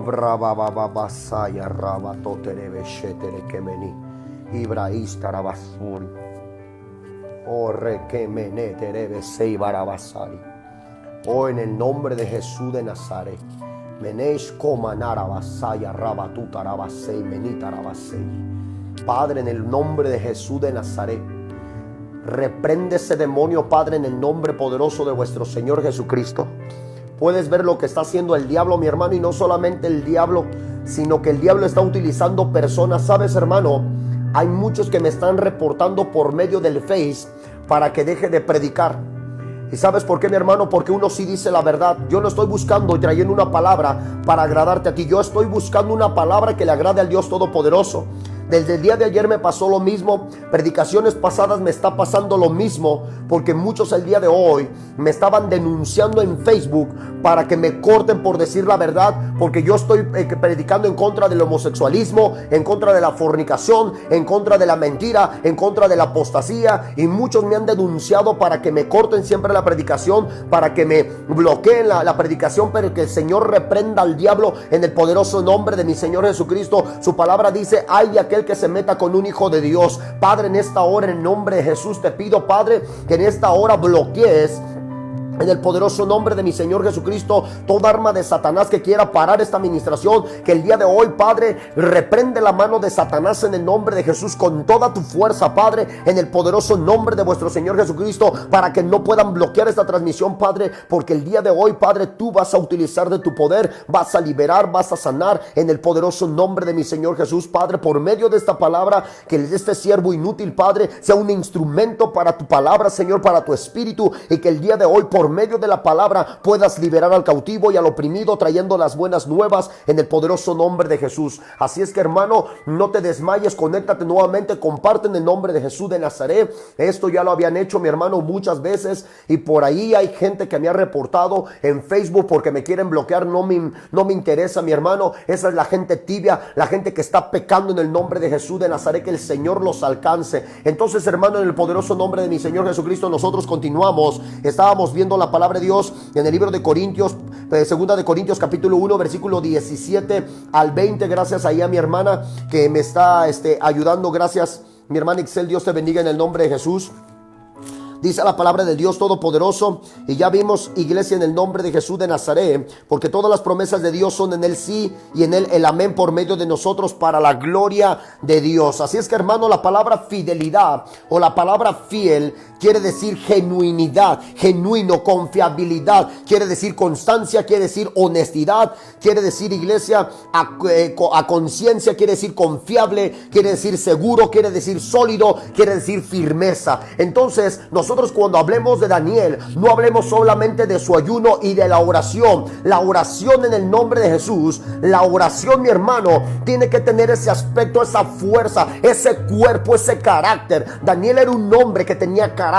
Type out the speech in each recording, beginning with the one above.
brabababasaya rabatotere shetere kemeni. Ibraísta rabasuri. Oh rekemene terebe sei barabasari. Oh, en el nombre de Jesús de Nazaret. Menesh komanara basaya rabatuta rabasei menita rabasei. Padre, en el nombre de Jesús de Nazaret, reprende ese demonio, Padre, en el nombre poderoso de vuestro Señor Jesucristo. Puedes ver lo que está haciendo el diablo, mi hermano, y no solamente el diablo, sino que el diablo está utilizando personas. ¿Sabes, hermano? Hay muchos que me están reportando por medio del Face para que deje de predicar. ¿Y sabes por qué, mi hermano? Porque uno sí dice la verdad. Yo no estoy buscando y trayendo una palabra para agradarte a ti. Yo estoy buscando una palabra que le agrade al Dios Todopoderoso. Desde el día de ayer me pasó lo mismo. Predicaciones pasadas me está pasando lo mismo. Porque muchos el día de hoy me estaban denunciando en Facebook para que me corten por decir la verdad. Porque yo estoy predicando en contra del homosexualismo, en contra de la fornicación, en contra de la mentira, en contra de la apostasía. Y muchos me han denunciado para que me corten siempre la predicación, para que me bloqueen la predicación. Pero que el Señor reprenda al diablo en el poderoso nombre de mi Señor Jesucristo. Su palabra dice: ay de aquel que se meta con un hijo de Dios. Padre, en esta hora, en el nombre de Jesús, te pido, Padre, que en esta hora bloquees, en el poderoso nombre de mi Señor Jesucristo, toda arma de Satanás que quiera parar esta administración. Que el día de hoy, Padre, reprende la mano de Satanás en el nombre de Jesús con toda tu fuerza, Padre, en el poderoso nombre de vuestro Señor Jesucristo, para que no puedan bloquear esta transmisión, Padre, porque el día de hoy, Padre, tú vas a utilizar de tu poder, vas a liberar, vas a sanar en el poderoso nombre de mi Señor Jesús, Padre, por medio de esta palabra. Que este siervo inútil, Padre, sea un instrumento para tu palabra, Señor, para tu espíritu, y que el día de hoy, por medio de la palabra, puedas liberar al cautivo y al oprimido, trayendo las buenas nuevas en el poderoso nombre de Jesús. Así es que, hermano, no te desmayes, conéctate nuevamente, comparte en el nombre de Jesús de Nazaret. Esto ya lo habían hecho, mi hermano, muchas veces, y por ahí hay gente que me ha reportado en Facebook porque me quieren bloquear. No me interesa, mi hermano. Esa es la gente tibia, la gente que está pecando en el nombre de Jesús de Nazaret. Que el Señor los alcance. Entonces, hermano, en el poderoso nombre de mi Señor Jesucristo, nosotros continuamos. Estábamos viendo la palabra de Dios en el libro de Corintios, segunda de Corintios capítulo 1, versículo 17 al 20. Gracias ahí a mi hermana que me está ayudando. Gracias, mi hermana Ixel. Dios te bendiga en el nombre de Jesús. Dice la palabra del Dios Todopoderoso, y ya vimos, iglesia, en el nombre de Jesús de Nazaret, porque todas las promesas de Dios son en el sí y en él el amén por medio de nosotros, para la gloria de Dios. Así es que, hermano, la palabra fidelidad o la palabra fiel quiere decir genuinidad, genuino, confiabilidad, quiere decir constancia, quiere decir honestidad, quiere decir, iglesia, a conciencia, quiere decir confiable, quiere decir seguro, quiere decir sólido, quiere decir firmeza. Entonces, nosotros cuando hablemos de Daniel, no hablemos solamente de su ayuno y de la oración. La oración en el nombre de Jesús, la oración, mi hermano, tiene que tener ese aspecto, esa fuerza, ese cuerpo, ese carácter. Daniel era un hombre que tenía carácter,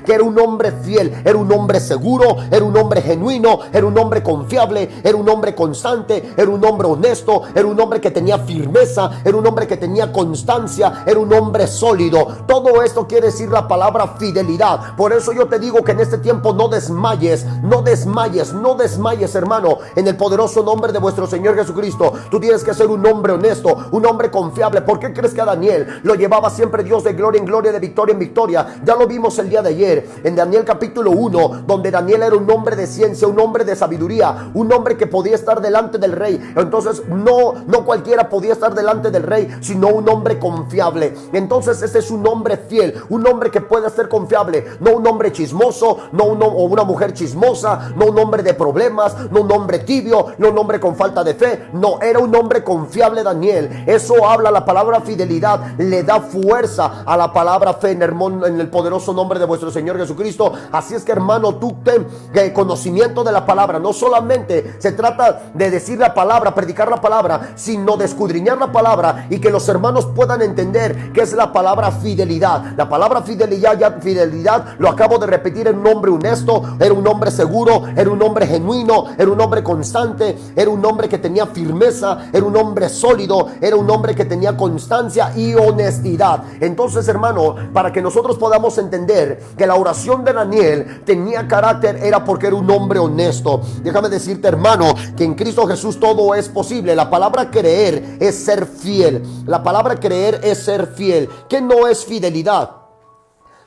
que era un hombre fiel, era un hombre seguro, era un hombre genuino, era un hombre confiable, era un hombre constante, era un hombre honesto, era un hombre que tenía firmeza, era un hombre que tenía constancia, era un hombre sólido. Todo esto quiere decir la palabra fidelidad. Por eso yo te digo que en este tiempo no desmayes, no desmayes, no desmayes, hermano, en el poderoso nombre de vuestro Señor Jesucristo. Tú tienes que ser un hombre honesto, un hombre confiable. ¿Por qué crees que a Daniel lo llevaba siempre Dios de gloria en gloria, de victoria en victoria? Ya lo vimos el día de ayer en Daniel capítulo 1, donde Daniel era un hombre de ciencia, un hombre de sabiduría, un hombre que podía estar delante del rey. Entonces no cualquiera podía estar delante del rey, sino un hombre confiable. Entonces ese es un hombre fiel, un hombre que puede ser confiable, no un hombre chismoso, o una mujer chismosa, no un hombre de problemas, no un hombre tibio, no un hombre con falta de fe. No, era un hombre confiable Daniel. Eso habla la palabra fidelidad, le da fuerza a la palabra fe en el poderoso nombre de vuestro Señor Jesucristo. Así es que, hermano, tú ten conocimiento de la palabra. No solamente se trata de decir la palabra, predicar la palabra, sino de escudriñar la palabra y que los hermanos puedan entender qué es la palabra fidelidad. La palabra fidelidad fidelidad, lo acabo de repetir, era un hombre honesto, era un hombre seguro, era un hombre genuino, era un hombre constante, era un hombre que tenía firmeza, era un hombre sólido, era un hombre que tenía constancia y honestidad. Entonces, hermano, para que nosotros podamos entender que la oración de Daniel tenía carácter, era porque era un hombre honesto. Déjame decirte, hermano, que en Cristo Jesús todo es posible. La palabra creer es ser fiel. La palabra creer es ser fiel. ¿Qué no es fidelidad?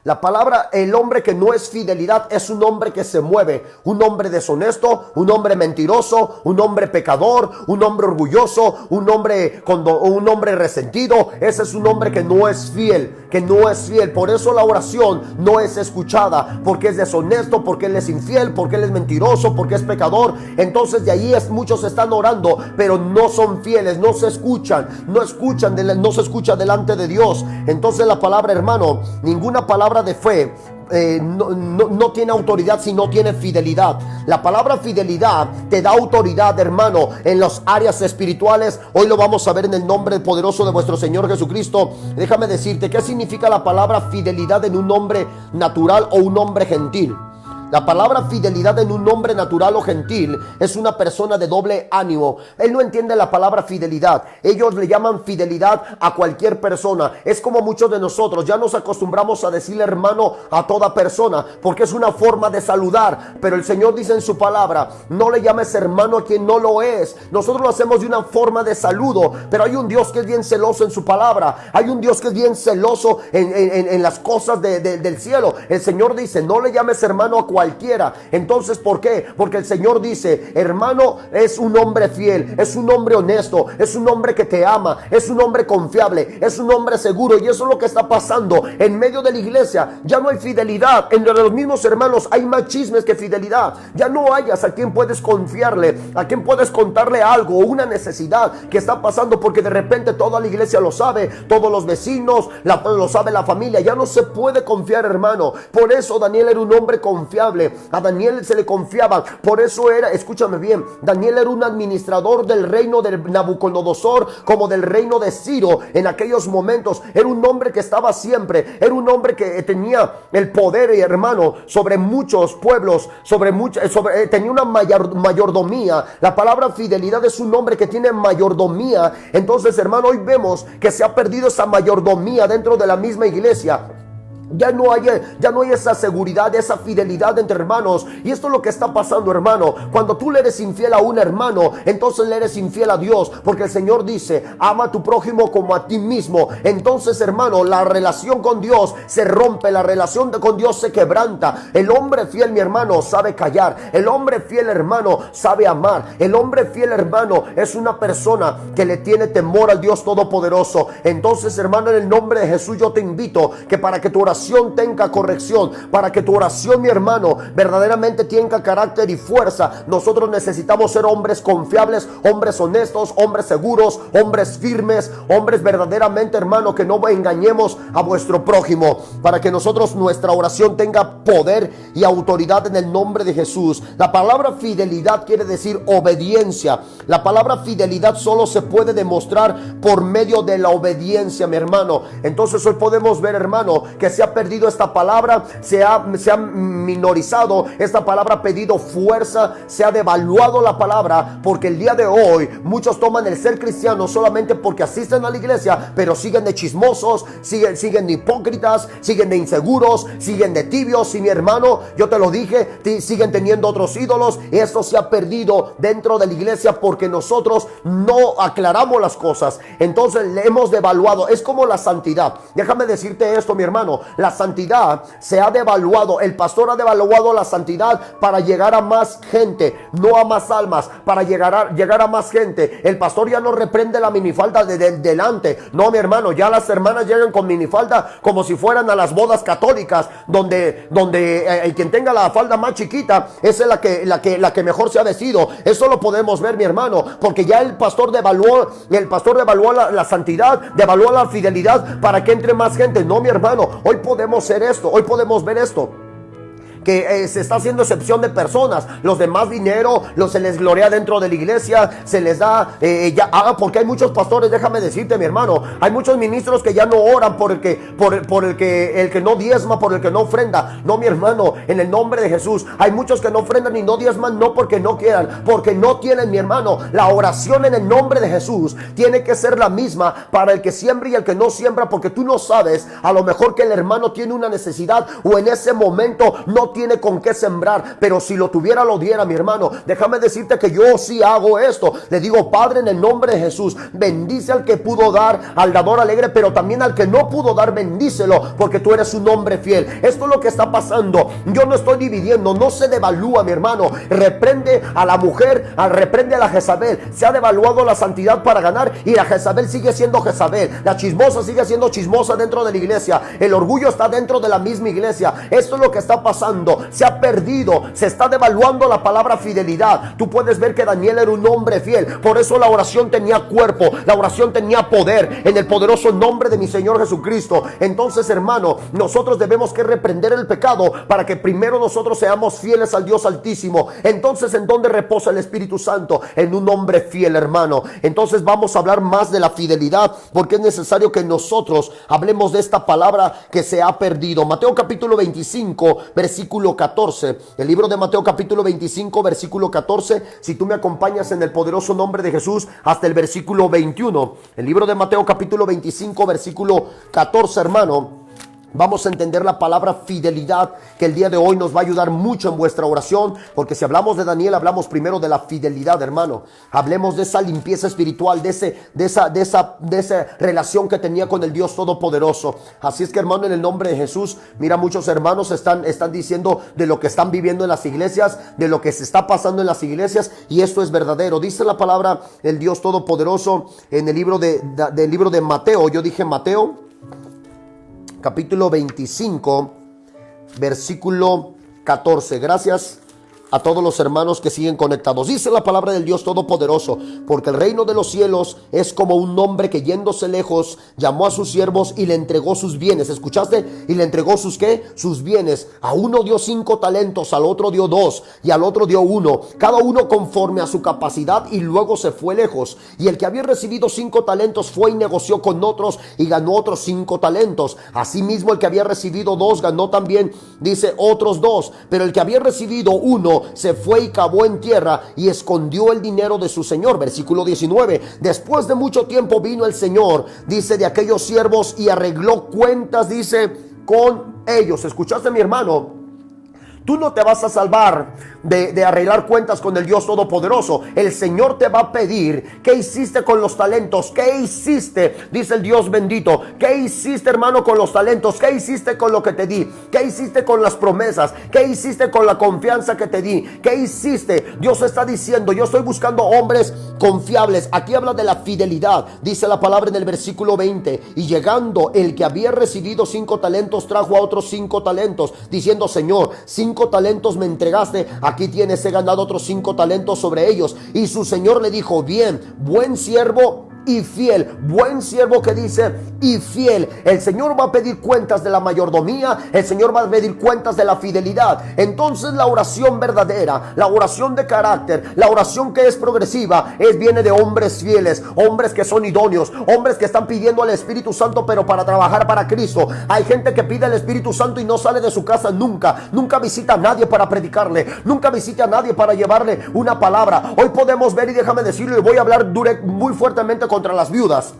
La palabra, el hombre que no es fidelidad es un hombre que se mueve, un hombre deshonesto, un hombre mentiroso, un hombre pecador, un hombre orgulloso, un hombre resentido. Ese es un hombre que no es fiel, que no es fiel. Por eso la oración no es escuchada, porque es deshonesto, porque él es infiel, porque él es mentiroso, porque es pecador. Entonces de ahí muchos están orando, pero no son fieles, no se escuchan, no se escucha delante de Dios. Entonces la palabra, hermano, ninguna palabra de fe no tiene autoridad si no tiene fidelidad. La palabra fidelidad te da autoridad, hermano, en las áreas espirituales. Hoy lo vamos a ver en el nombre poderoso de vuestro Señor Jesucristo. Déjame decirte qué significa la palabra fidelidad en un hombre natural o un hombre gentil. La palabra fidelidad en un hombre natural o gentil es una persona de doble ánimo. Él no entiende la palabra fidelidad. Ellos le llaman fidelidad a cualquier persona. Es como muchos de nosotros ya nos acostumbramos a decirle hermano a toda persona, porque es una forma de saludar. Pero el Señor dice en su palabra, no le llames hermano a quien no lo es. Nosotros lo hacemos de una forma de saludo, pero hay un Dios que es bien celoso en su palabra. Hay un Dios que es bien celoso en las cosas del cielo. El Señor dice, no le llames hermano a cualquiera. Entonces, ¿por qué? Porque el Señor dice, hermano es un hombre fiel, es un hombre honesto, es un hombre que te ama, es un hombre confiable, es un hombre seguro. Y eso es lo que está pasando en medio de la iglesia. Ya no hay fidelidad entre los mismos hermanos, hay más chismes que fidelidad. Ya no hayas a quien puedes confiarle, a quien puedes contarle algo, una necesidad que está pasando, porque de repente toda la iglesia lo sabe, todos los vecinos lo sabe, la familia. Ya no se puede confiar, hermano. Por eso Daniel era un hombre confiable. A Daniel se le confiaba. Por eso era, escúchame bien, Daniel era un administrador del reino de Nabucodonosor, como del reino de Ciro en aquellos momentos. Era un hombre que estaba siempre, era un hombre que tenía el poder, hermano, sobre muchos pueblos, tenía una mayordomía. La palabra fidelidad es un hombre que tiene mayordomía. Entonces, hermano, hoy vemos que se ha perdido esa mayordomía dentro de la misma iglesia. Ya no hay esa seguridad, esa fidelidad entre hermanos. Y esto es lo que está pasando, hermano. Cuando tú le eres infiel a un hermano, entonces le eres infiel a Dios. Porque el Señor dice, ama a tu prójimo como a ti mismo. Entonces, hermano, la relación con Dios se rompe, la relación con Dios se quebranta. El hombre fiel, mi hermano, sabe callar. El hombre fiel, hermano, sabe amar. El hombre fiel, hermano, es una persona que le tiene temor al Dios Todopoderoso. Entonces, hermano, en el nombre de Jesús yo te invito que para que tu oración tenga corrección, para que tu oración, mi hermano, verdaderamente tenga carácter y fuerza, nosotros necesitamos ser hombres confiables, hombres honestos, hombres seguros, hombres firmes, hombres verdaderamente, hermano, que no engañemos a vuestro prójimo, para que nuestra oración tenga poder y autoridad en el nombre de Jesús. La palabra fidelidad quiere decir obediencia. La palabra fidelidad solo se puede demostrar por medio de la obediencia, mi hermano. Entonces hoy podemos ver, hermano, que se ha perdido esta palabra, se ha minorizado esta palabra, ha pedido fuerza, se ha devaluado la palabra, porque el día de hoy muchos toman el ser cristiano solamente porque asisten a la iglesia, pero siguen de chismosos, siguen de hipócritas, siguen de inseguros, siguen de tibios. Y mi hermano, yo te lo dije, siguen teniendo otros ídolos. Esto se ha perdido dentro de la iglesia porque nosotros no aclaramos las cosas. Entonces le hemos devaluado. Es como la santidad. Déjame decirte esto, mi hermano. La santidad se ha devaluado. El pastor ha devaluado la santidad para llegar a más gente, no a más almas, para llegar a más gente. El pastor ya no reprende la minifalda delante. No, mi hermano, ya las hermanas llegan con minifalda como si fueran a las bodas católicas, donde el quien tenga la falda más chiquita es la que mejor se ha vestido. Eso lo podemos ver, mi hermano, porque ya el pastor devaluó la santidad, devaluó la fidelidad para que entre más gente. No, mi hermano, hoy podemos ser esto, hoy podemos ver esto. que se está haciendo excepción de personas. Los demás dinero, se les gloria dentro de la iglesia, se les da porque hay muchos pastores, déjame decirte, mi hermano, hay muchos ministros que ya no oran por el que no diezma, por el que no ofrenda. No, mi hermano, en el nombre de Jesús, hay muchos que no ofrendan y no diezman, no porque no quieran, porque no tienen, mi hermano. La oración en el nombre de Jesús tiene que ser la misma para el que siembra y el que no siembra, porque tú no sabes, a lo mejor que el hermano tiene una necesidad o en ese momento no tiene con qué sembrar, pero si lo tuviera, lo diera, mi hermano. Déjame decirte que yo sí hago esto. Le digo, Padre, en el nombre de Jesús, bendice al que pudo dar, al dador alegre, pero también al que no pudo dar, bendícelo, porque tú eres un hombre fiel. Esto es lo que está pasando. Yo no estoy dividiendo, no se devalúa, mi hermano. Reprende a la mujer, reprende a la Jezabel. Se ha devaluado la santidad para ganar y la Jezabel sigue siendo Jezabel. La chismosa sigue siendo chismosa dentro de la iglesia. El orgullo está dentro de la misma iglesia. Esto es lo que está pasando. Se ha perdido, se está devaluando la palabra fidelidad. Tú puedes ver que Daniel era un hombre fiel. Por eso la oración tenía cuerpo, la oración tenía poder, en el poderoso nombre de mi Señor Jesucristo. Entonces, hermano, nosotros debemos que reprender el pecado para que primero nosotros seamos fieles al Dios Altísimo. Entonces, ¿en dónde reposa el Espíritu Santo? En un hombre fiel, hermano. Entonces vamos a hablar más de la fidelidad, porque es necesario que nosotros hablemos de esta palabra que se ha perdido. Mateo capítulo 25, versículo 14. El libro de Mateo capítulo 25, versículo 14. Si tú me acompañas en el poderoso nombre de Jesús hasta el versículo 21. El libro de Mateo capítulo 25, versículo 14, hermano. Vamos a entender la palabra fidelidad, que el día de hoy nos va a ayudar mucho en vuestra oración, porque si hablamos de Daniel, hablamos primero de la fidelidad, hermano. Hablemos de esa limpieza espiritual, de esa relación que tenía con el Dios Todopoderoso. Así es que, hermano, en el nombre de Jesús, mira, muchos hermanos están diciendo de lo que están viviendo en las iglesias, de lo que se está pasando en las iglesias, y esto es verdadero. Dice la palabra el Dios Todopoderoso en el libro del libro de Mateo. Yo dije Mateo capítulo 25, versículo 14. Gracias a todos los hermanos que siguen conectados. Dice la palabra del Dios Todopoderoso: porque el reino de los cielos es como un hombre que, yéndose lejos, llamó a sus siervos y le entregó sus bienes. ¿Escuchaste? Y le entregó sus ¿qué? Sus bienes. A uno dio 5 talentos, al otro dio 2 y al otro dio 1, cada uno conforme a su capacidad, y luego se fue lejos. Y el que había recibido 5 talentos fue y negoció con otros y ganó otros 5 talentos. Asimismo, el que había recibido 2 ganó también, dice, otros 2. Pero el que había recibido 1 se fue y cavó en tierra y escondió el dinero de su señor. Versículo 19. Después de mucho tiempo vino el señor, dice, de aquellos siervos y arregló cuentas, dice, con ellos. ¿Escuchaste, mi hermano? Tú no te vas a salvar de arreglar cuentas con el Dios Todopoderoso. El Señor te va a pedir: ¿qué hiciste con los talentos? ¿Qué hiciste? Dice el Dios bendito. ¿Qué hiciste, hermano, con los talentos? ¿Qué hiciste con lo que te di? ¿Qué hiciste con las promesas? ¿Qué hiciste con la confianza que te di? ¿Qué hiciste? Dios está diciendo: yo estoy buscando hombres confiables. Aquí habla de la fidelidad. Dice la palabra en el versículo 20: y llegando el que había recibido 5 talentos, trajo a otros 5 talentos, diciendo: Señor, 5 talentos me entregaste, aquí tienes, he ganado otros 5 talentos sobre ellos. Y su señor le dijo: bien, buen siervo y fiel. Buen siervo, que dice, y fiel. El Señor va a pedir cuentas de la mayordomía. El Señor va a pedir cuentas de la fidelidad. Entonces la oración verdadera, la oración de carácter, la oración que es progresiva, viene de hombres fieles, hombres que son idóneos, hombres que están pidiendo al Espíritu Santo, pero para trabajar para Cristo. Hay gente que pide al Espíritu Santo y no sale de su casa nunca visita a nadie para predicarle, nunca visita a nadie para llevarle una palabra. Hoy podemos ver, y déjame decirlo, y voy a hablar muy fuertemente contra las viudas,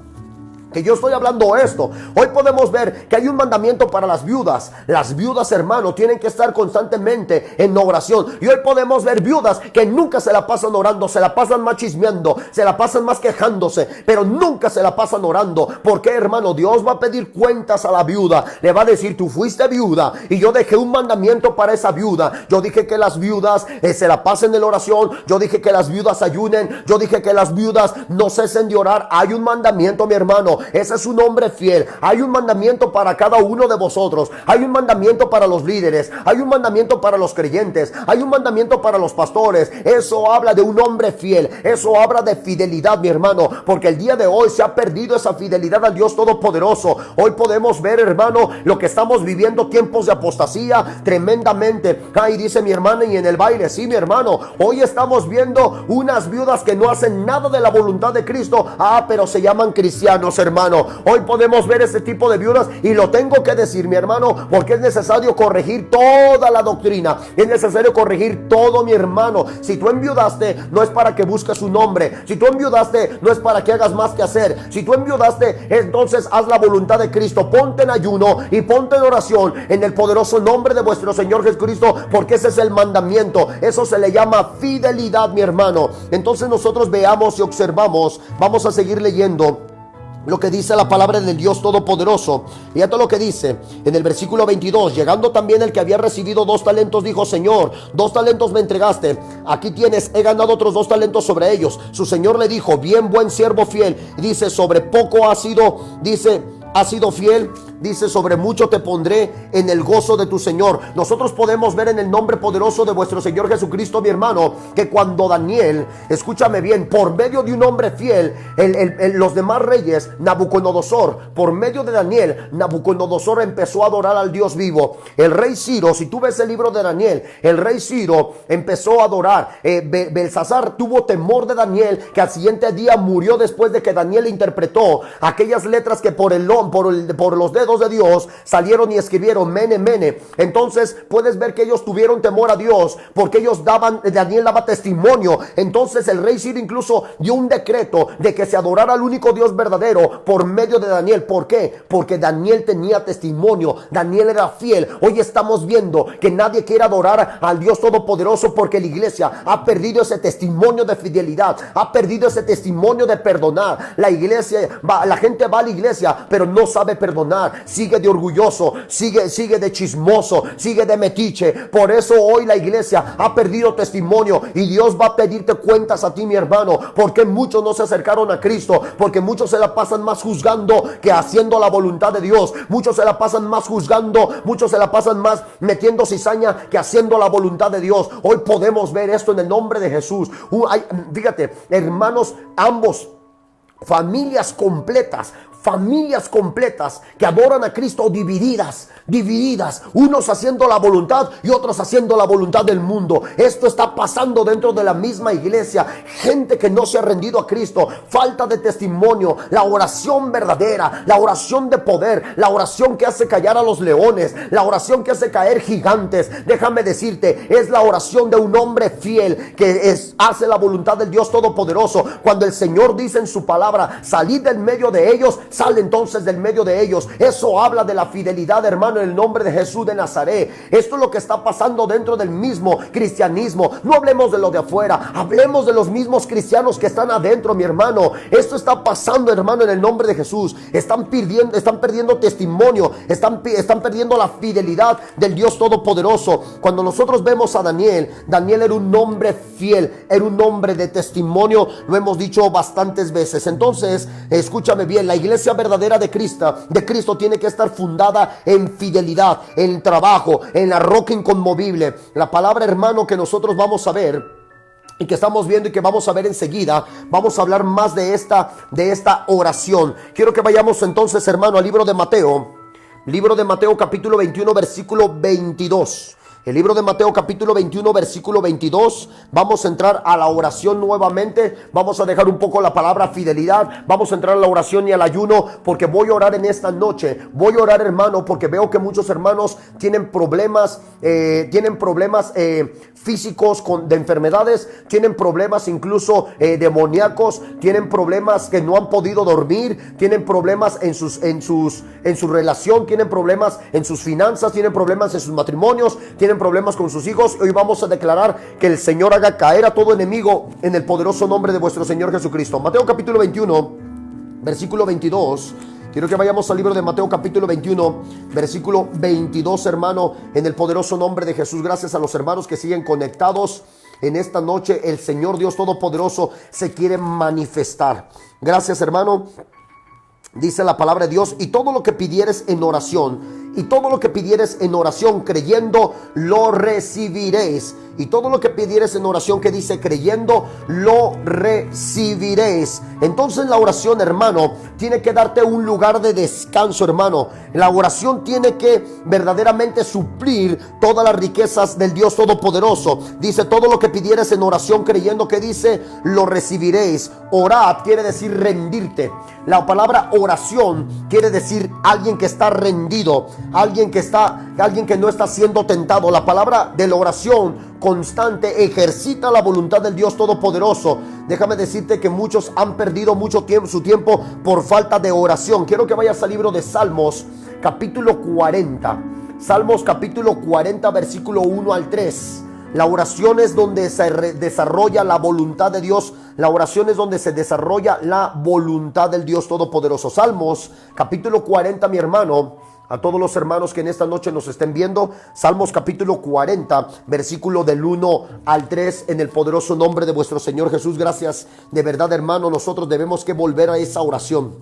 que yo estoy hablando esto. Hoy podemos ver que hay un mandamiento para las viudas. Las viudas, hermano, tienen que estar constantemente en oración. Y hoy podemos ver viudas que nunca se la pasan orando, se la pasan más chismeando, se la pasan más quejándose, pero nunca se la pasan orando. ¿Por qué, hermano? Dios va a pedir cuentas a la viuda. Le va a decir: tú fuiste viuda y yo dejé un mandamiento para esa viuda. Yo dije que las viudas se la pasen en oración. Yo dije que las viudas ayunen. Yo dije que las viudas no cesen de orar. Hay un mandamiento, mi hermano. Ese es un hombre fiel. Hay un mandamiento para cada uno de vosotros. Hay un mandamiento para los líderes. Hay un mandamiento para los creyentes. Hay un mandamiento para los pastores. Eso habla de un hombre fiel. Eso habla de fidelidad, mi hermano, porque el día de hoy se ha perdido esa fidelidad al Dios Todopoderoso. Hoy podemos ver, hermano, lo que estamos viviendo, tiempos de apostasía tremendamente. Ay, dice mi hermana, y en el baile, sí, mi hermano, hoy estamos viendo unas viudas que no hacen nada de la voluntad de Cristo. Pero se llaman cristianos, hermano. Hoy podemos ver ese tipo de viudas, y lo tengo que decir, mi hermano, porque es necesario corregir toda la doctrina. Es necesario corregir todo, mi hermano. Si tú enviudaste, no es para que busques un hombre. Si tú enviudaste, no es para que hagas más que hacer. Si tú enviudaste, entonces haz la voluntad de Cristo. Ponte en ayuno y ponte en oración en el poderoso nombre de vuestro Señor Jesucristo, porque ese es el mandamiento. Eso se le llama fidelidad, mi hermano. Entonces nosotros veamos y observamos. Vamos a seguir leyendo lo que dice la palabra del Dios Todopoderoso. Fíjate lo que dice en el versículo 22. Llegando también el que había recibido 2 talentos, dijo: Señor, 2 talentos me entregaste, aquí tienes, he ganado otros 2 talentos sobre ellos. Su señor le dijo: bien, buen siervo fiel. Dice: sobre poco has sido, has sido fiel, dice, sobre mucho te pondré, en el gozo de tu Señor. Nosotros podemos ver en el nombre poderoso de vuestro Señor Jesucristo, mi hermano, que cuando Daniel, escúchame bien, por medio de un hombre fiel, los demás reyes, Nabucodonosor, por medio de Daniel, Nabucodonosor empezó a adorar al Dios vivo. El rey Ciro, si tú ves el libro de Daniel, el rey Ciro empezó a adorar. Belsasar tuvo temor de Daniel, que al siguiente día murió después de que Daniel interpretó aquellas letras que por los dedos de Dios salieron y escribieron mene, mene. Entonces puedes ver que ellos tuvieron temor a Dios, porque ellos Daniel daba testimonio. Entonces el rey Ciro incluso dio un decreto de que se adorara al único Dios verdadero por medio de Daniel. ¿Por qué? Porque Daniel tenía testimonio, Daniel era fiel. Hoy estamos viendo que nadie quiere adorar al Dios Todopoderoso, porque la iglesia ha perdido ese testimonio de fidelidad, ha perdido ese testimonio de perdonar. La gente va a la iglesia, pero no sabe perdonar. Sigue de orgulloso, sigue de chismoso, sigue de metiche. Por eso hoy la iglesia ha perdido testimonio, y Dios va a pedirte cuentas a ti, mi hermano, porque muchos no se acercaron a Cristo, porque muchos se la pasan más juzgando que haciendo la voluntad de Dios. Muchos se la pasan más juzgando, muchos se la pasan más metiendo cizaña que haciendo la voluntad de Dios. Hoy podemos ver esto en el nombre de Jesús. Fíjate, hermanos, ambos, familias completas que adoran a Cristo, divididas, unos haciendo la voluntad y otros haciendo la voluntad del mundo. Esto está pasando dentro de la misma iglesia. Gente que no se ha rendido a Cristo, falta de testimonio, la oración verdadera, la oración de poder, la oración que hace callar a los leones, la oración que hace caer gigantes. Déjame decirte, es la oración de un hombre fiel que hace la voluntad del Dios Todopoderoso. Cuando el Señor dice en su palabra: salid del medio de ellos, sale entonces del medio de ellos. Eso habla de la fidelidad, hermano, en el nombre de Jesús de Nazaret. Esto es lo que está pasando dentro del mismo cristianismo. No hablemos de lo de afuera, hablemos de los mismos cristianos que están adentro, mi hermano. Esto está pasando, hermano, en el nombre de Jesús. Están perdiendo testimonio, están perdiendo la fidelidad del Dios Todopoderoso. Cuando nosotros vemos a Daniel era un hombre fiel, era un hombre de testimonio. Lo hemos dicho bastantes veces. Entonces, escúchame bien, la iglesia verdadera de Cristo tiene que estar fundada en fidelidad, en trabajo, en la roca inconmovible. La palabra, hermano, que nosotros vamos a ver y que estamos viendo y que vamos a ver enseguida, vamos a hablar más de esta oración. Quiero que vayamos entonces, hermano, al libro de Mateo capítulo 21, versículo 22. El libro de Mateo capítulo 21, versículo 22. Vamos a entrar a la oración nuevamente. Vamos a dejar un poco la palabra fidelidad. Vamos a entrar a la oración y al ayuno, porque voy a orar en esta noche. Voy a orar, hermano, porque veo que muchos hermanos tienen problemas físicos de enfermedades, tienen problemas incluso demoníacos, tienen problemas que no han podido dormir, tienen problemas en su relación, tienen problemas en sus finanzas, tienen problemas en sus matrimonios, tienen problemas con sus hijos. Hoy vamos a declarar que el Señor haga caer a todo enemigo en el poderoso nombre de vuestro Señor Jesucristo. Mateo capítulo 21, versículo 22. Quiero que vayamos al libro de Mateo capítulo 21, versículo 22, hermano, en el poderoso nombre de Jesús. Gracias a los hermanos que siguen conectados en esta noche. El Señor Dios Todopoderoso se quiere manifestar. Gracias, hermano. Dice la palabra de Dios: y todo lo que pidieres en oración, y todo lo que pidieres en oración creyendo, lo recibiréis. Y todo lo que pidieres en oración, que dice creyendo, lo recibiréis. Entonces la oración, hermano, tiene que darte un lugar de descanso, hermano. La oración tiene que verdaderamente suplir todas las riquezas del Dios Todopoderoso. Dice: todo lo que pidieres en oración creyendo, que dice, lo recibiréis. Orad quiere decir rendirte. La palabra oración quiere decir alguien que está rendido, alguien que no está siendo tentado. La palabra de la oración constante ejercita la voluntad del Dios Todopoderoso. Déjame decirte que muchos han perdido mucho tiempo, su tiempo, por falta de oración. Quiero que vayas al libro de Salmos, capítulo 40. Salmos capítulo 40, versículo 1 al 3. La oración es donde se desarrolla la voluntad de Dios. La oración es donde se desarrolla la voluntad del Dios Todopoderoso. Salmos capítulo 40, mi hermano. A todos los hermanos que en esta noche nos estén viendo, Salmos capítulo 40, versículo del 1 al 3, en el poderoso nombre de vuestro Señor Jesús. Gracias, de verdad, hermano. Nosotros debemos que volver a esa oración.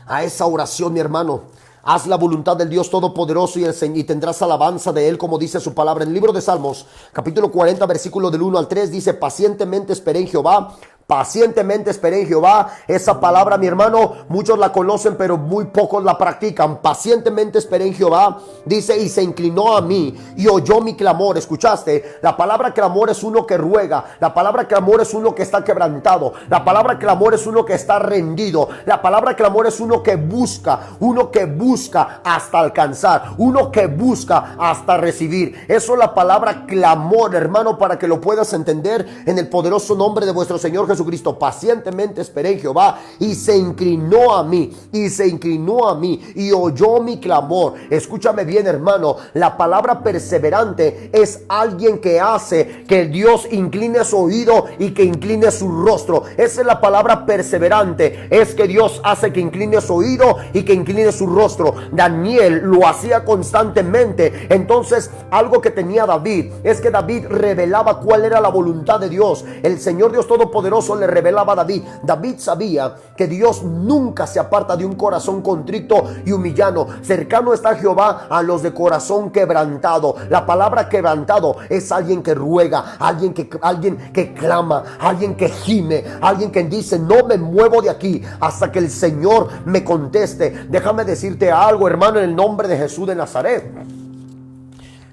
A esa oración, mi hermano. Haz la voluntad del Dios Todopoderoso y tendrás alabanza de Él, como dice su palabra. En el libro de Salmos, capítulo 40, versículo del 1 al 3, dice: pacientemente esperé en Jehová. Pacientemente esperé en Jehová. Esa palabra, mi hermano, muchos la conocen, pero muy pocos la practican. Pacientemente esperé en Jehová. Dice: y se inclinó a mí y oyó mi clamor. ¿Escuchaste? La palabra clamor es uno que ruega. La palabra clamor es uno que está quebrantado. La palabra clamor es uno que está rendido. La palabra clamor es uno que busca. Uno que busca hasta alcanzar. Uno que busca hasta recibir. Eso es la palabra clamor, hermano, para que lo puedas entender en el poderoso nombre de vuestro Señor Jesucristo. Pacientemente esperé en Jehová y se inclinó a mí, y se inclinó a mí y oyó mi clamor. Escúchame bien, hermano. La palabra perseverante es alguien que hace que Dios incline su oído y que incline su rostro. Esa es la palabra perseverante. Es que Dios hace que incline su oído y que incline su rostro. Daniel lo hacía constantemente. Entonces, algo que tenía David es que David revelaba cuál era la voluntad de Dios. El Señor Dios Todopoderoso le revelaba a David. David sabía que Dios nunca se aparta de un corazón contrito y humillado. Cercano está Jehová a los de corazón quebrantado. La palabra quebrantado es alguien que ruega, alguien que clama, alguien que gime, alguien que dice: no me muevo de aquí hasta que el Señor me conteste. Déjame decirte algo, hermano, en el nombre de Jesús de Nazaret.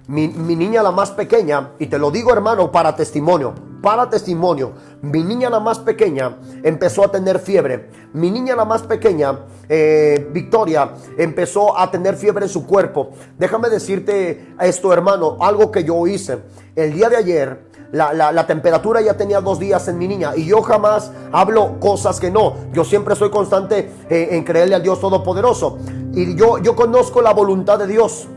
Mi niña, la más pequeña, y te lo digo, hermano, para testimonio, mi niña la más pequeña empezó a tener fiebre. Mi niña la más pequeña, Victoria, empezó a tener fiebre en su cuerpo. Déjame decirte esto, hermano, algo que yo hice. El día de ayer, la temperatura ya tenía 2 días en mi niña, y yo jamás hablo cosas que no. Yo siempre soy constante en creerle al Dios Todopoderoso. Y yo conozco la voluntad de Dios.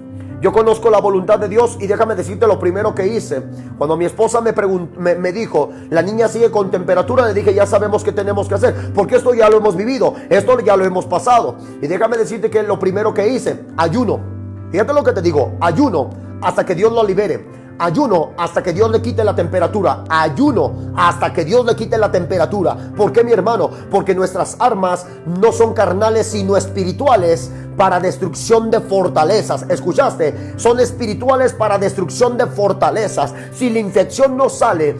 Yo conozco la voluntad de Dios, y déjame decirte lo primero que hice. Cuando mi esposa me dijo: la niña sigue con temperatura, le dije: ya sabemos qué tenemos que hacer, porque esto ya lo hemos vivido, esto ya lo hemos pasado. Y déjame decirte que lo primero que hice: ayuno. Fíjate lo que te digo: ayuno hasta que Dios lo libere. Ayuno hasta que Dios le quite la temperatura. Ayuno hasta que Dios le quite la temperatura. ¿Por qué, mi hermano? Porque nuestras armas no son carnales, sino espirituales, para destrucción de fortalezas. ¿Escuchaste? Son espirituales para destrucción de fortalezas. Si la infección no sale,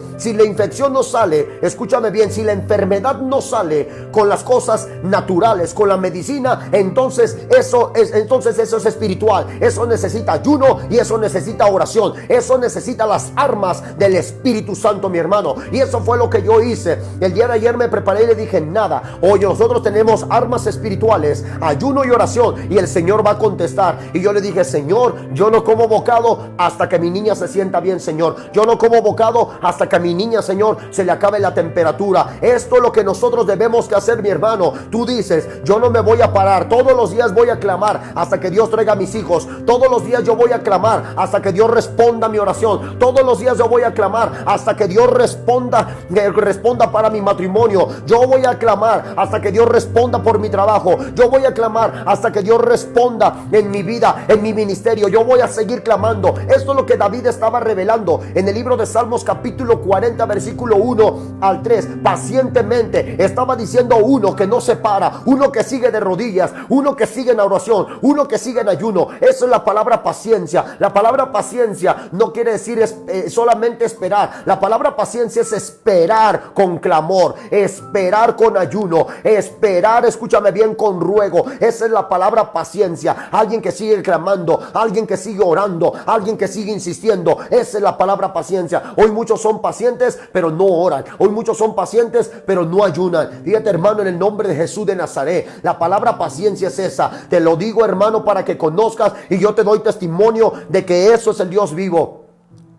escúchame bien, si la enfermedad no sale con las cosas naturales, con la medicina, entonces eso es espiritual. Eso necesita ayuno y eso necesita oración. Eso necesita las armas del Espíritu Santo, mi hermano. Y eso fue lo que yo hice. El día de ayer me preparé y le dije: nada, hoy nosotros tenemos armas espirituales, ayuno y oración, y el Señor va a contestar. Y yo le dije: Señor, yo no como bocado hasta que mi niña se sienta bien, Señor. Yo no como bocado hasta que a mi niña, Señor, se le acabe la temperatura. Esto es lo que nosotros debemos que hacer, mi hermano. Tú dices: yo no me voy a parar, todos los días voy a clamar hasta que Dios traiga a mis hijos. Todos los días yo voy a clamar hasta que Dios responda a mi oración. Todos los días yo voy a clamar hasta que Dios responda para mi matrimonio. Yo voy a clamar hasta que Dios responda por mi trabajo. Yo voy a clamar hasta que Dios Dios responda en mi vida, en mi ministerio. Yo voy a seguir clamando. Esto es lo que David estaba revelando en el libro de Salmos capítulo 40 versículo 1 al 3. Pacientemente estaba diciendo uno que no se para, uno que sigue de rodillas, uno que sigue en oración, uno que sigue en ayuno. Eso es la palabra paciencia. La palabra paciencia no quiere decir solamente esperar. La palabra paciencia es esperar con clamor, esperar con ayuno, esperar, escúchame bien, con ruego. Esa es la palabra paciencia. Alguien que sigue clamando, alguien que sigue orando, alguien que sigue insistiendo. Esa es la palabra paciencia. Hoy muchos son pacientes pero no oran. Hoy muchos son pacientes pero no ayunan. Fíjate, hermano, en el nombre de Jesús de Nazaret, la palabra paciencia es esa. Te lo digo, hermano, para que conozcas, y yo te doy testimonio de que eso es el Dios vivo.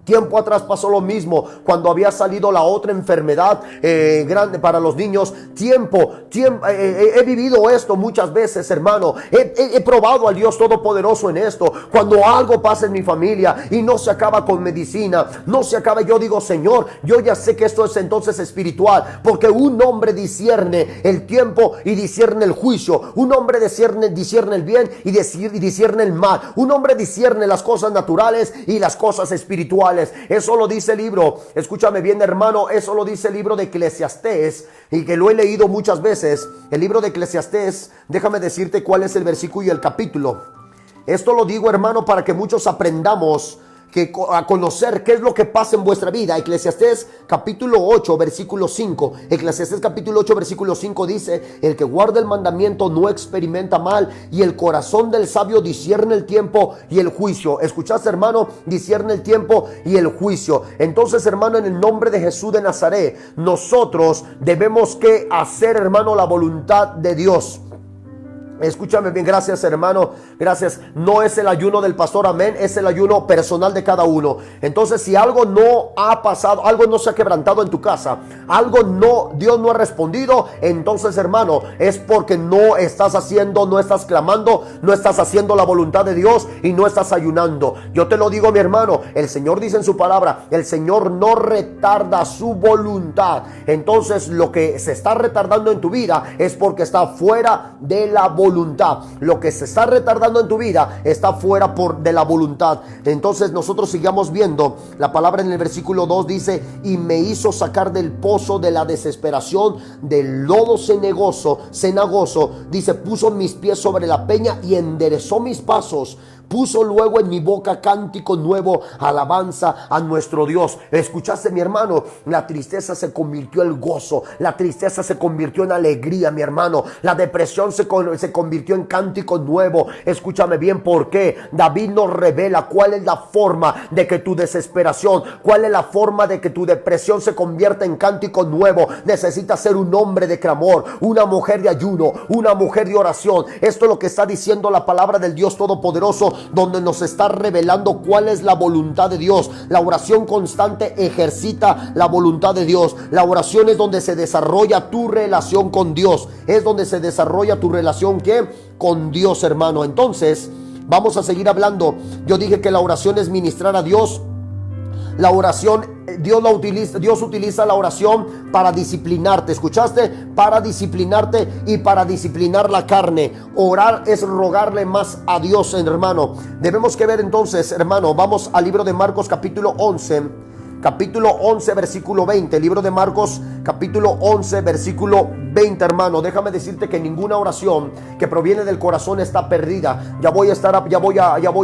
Tiempo atrás pasó lo mismo cuando había salido la otra enfermedad grande para los niños. He vivido esto muchas veces, hermano. He probado al Dios Todopoderoso en esto. Cuando algo pasa en mi familia y no se acaba con medicina, no se acaba, yo digo, Señor, yo ya sé que esto es entonces espiritual, porque un hombre discierne el tiempo y discierne el juicio. Un hombre discierne el bien y discierne el mal. Un hombre discierne las cosas naturales y las cosas espirituales. Eso lo dice el libro, escúchame bien, hermano, eso lo dice el libro de Eclesiastés, y que lo he leído muchas veces. El libro de Eclesiastés, déjame decirte cuál es el versículo y el capítulo. Esto lo digo, hermano, para que muchos aprendamos a conocer qué es lo que pasa en vuestra vida. Eclesiastés capítulo 8 versículo 5. Eclesiastés capítulo 8 versículo 5 dice: el que guarda el mandamiento no experimenta mal, y el corazón del sabio discierne el tiempo y el juicio. ¿Escuchaste, hermano? Discierne el tiempo y el juicio. Entonces, hermano, en el nombre de Jesús de Nazaret, nosotros debemos que hacer, hermano, la voluntad de Dios. Escúchame bien, gracias, hermano, gracias. No es el ayuno del pastor, amén, es el ayuno personal de cada uno. Entonces, si algo no ha pasado, algo no se ha quebrantado en tu casa, Dios no ha respondido, entonces, hermano, es porque no estás clamando, no estás haciendo la voluntad de Dios y no estás ayunando. Yo te lo digo, mi hermano, el Señor dice en su palabra, el Señor no retarda su voluntad. Entonces, lo que se está retardando en tu vida es porque está fuera de la voluntad. Lo que se está retardando en tu vida está fuera de la voluntad. Entonces nosotros sigamos viendo la palabra. En el versículo 2 dice: y me hizo sacar del pozo de la desesperación, del lodo cenagoso, dice, puso mis pies sobre la peña y enderezó mis pasos. Puso luego en mi boca cántico nuevo, alabanza a nuestro Dios. ¿Escuchaste, mi hermano? La tristeza se convirtió en gozo. La tristeza se convirtió en alegría, mi hermano. La depresión se convirtió en cántico nuevo. Escúchame bien, ¿por qué? David nos revela cuál es la forma de que tu desesperación, cuál es la forma de que tu depresión se convierta en cántico nuevo. Necesitas ser un hombre de clamor, una mujer de ayuno, una mujer de oración. Esto es lo que está diciendo la palabra del Dios Todopoderoso, donde nos está revelando cuál es la voluntad de Dios. La oración constante ejercita la voluntad de Dios. La oración es donde se desarrolla tu relación con Dios. Es donde se desarrolla tu relación con Dios, hermano. Entonces, vamos a seguir hablando. Yo dije que la oración es ministrar a Dios. La oración, Dios utiliza la oración para disciplinarte. ¿Escuchaste? Para disciplinarte y para disciplinar la carne. Orar es rogarle más a Dios, hermano. Debemos que ver entonces, hermano, vamos al libro de Marcos capítulo 11. Capítulo 11 versículo 20. Libro de Marcos capítulo 11 versículo 20, hermano. Déjame decirte que ninguna oración que proviene del corazón está perdida. Ya voy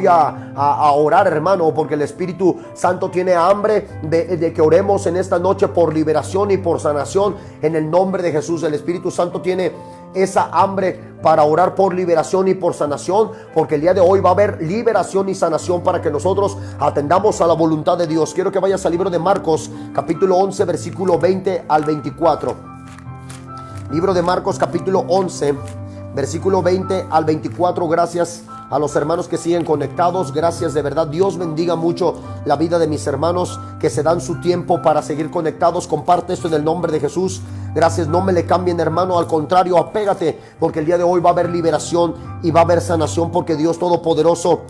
a orar, hermano, porque el Espíritu Santo tiene hambre de que oremos en esta noche por liberación y por sanación en el nombre de Jesús. El Espíritu Santo tiene esa hambre para orar por liberación y por sanación, porque el día de hoy va a haber liberación y sanación para que nosotros atendamos a la voluntad de Dios. Quiero que vayas al libro de Marcos capítulo 11 versículo 20 al 24. Libro de Marcos capítulo 11 versículo 20 al 24. Gracias a los hermanos que siguen conectados. Gracias, de verdad. Dios bendiga mucho la vida de mis hermanos que se dan su tiempo para seguir conectados. Comparte esto en el nombre de Jesús. Gracias, no me le cambien, hermano. Al contrario, apégate, porque el día de hoy va a haber liberación y va a haber sanación, porque Dios Todopoderoso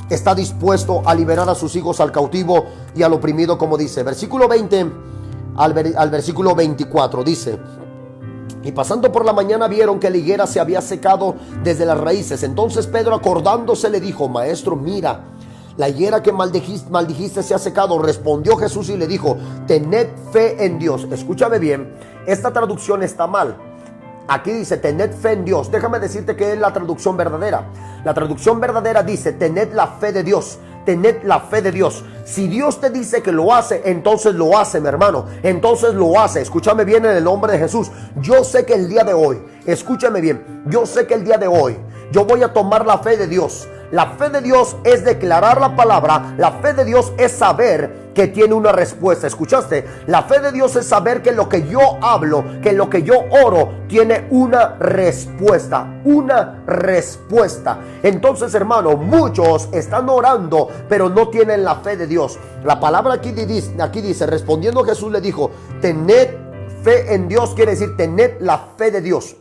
está dispuesto a liberar a sus hijos, al cautivo y al oprimido, como dice. Versículo 20 al versículo 24 dice: Y pasando por la mañana vieron que la higuera se había secado desde las raíces. Entonces Pedro, acordándose, le dijo: Maestro, mira, la higuera que maldijiste se ha secado. Respondió Jesús y le dijo: tened fe en Dios. Escúchame bien, esta traducción está mal. Aquí dice: tened fe en Dios. Déjame decirte que es la traducción verdadera. La traducción verdadera dice: tened la fe de Dios. Tened la fe de Dios. Si Dios te dice que lo hace, entonces lo hace, mi hermano. Entonces lo hace. Escúchame bien en el nombre de Jesús. Yo sé que el día de hoy, escúchame bien, yo sé que el día de hoy yo voy a tomar la fe de Dios. La fe de Dios es declarar la palabra. La fe de Dios es saber que tiene una respuesta. ¿Escuchaste? La fe de Dios es saber que lo que yo hablo, que lo que yo oro, tiene una respuesta. Una respuesta. Entonces, hermano, muchos están orando, pero no tienen la fe de Dios. La palabra aquí dice, respondiendo Jesús le dijo: tened fe en Dios. Quiere decir, tened la fe de Dios.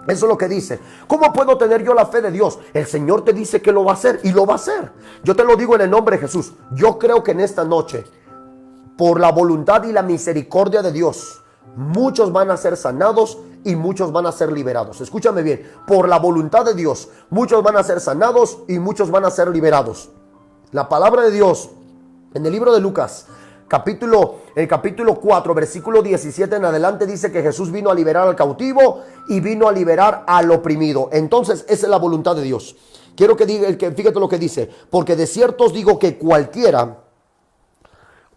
Eso es lo que dice. ¿Cómo puedo tener yo la fe de Dios? El Señor te dice que lo va a hacer y lo va a hacer. Yo te lo digo en el nombre de Jesús. Yo creo que en esta noche, por la voluntad y la misericordia de Dios, muchos van a ser sanados y muchos van a ser liberados. Escúchame bien. Por la voluntad de Dios, muchos van a ser sanados y muchos van a ser liberados. La palabra de Dios en el libro de Lucas, el capítulo 4, versículo 17 en adelante, dice que Jesús vino a liberar al cautivo y vino a liberar al oprimido. Entonces esa es la voluntad de Dios. Quiero que diga, fíjate lo que dice: porque de cierto os digo que cualquiera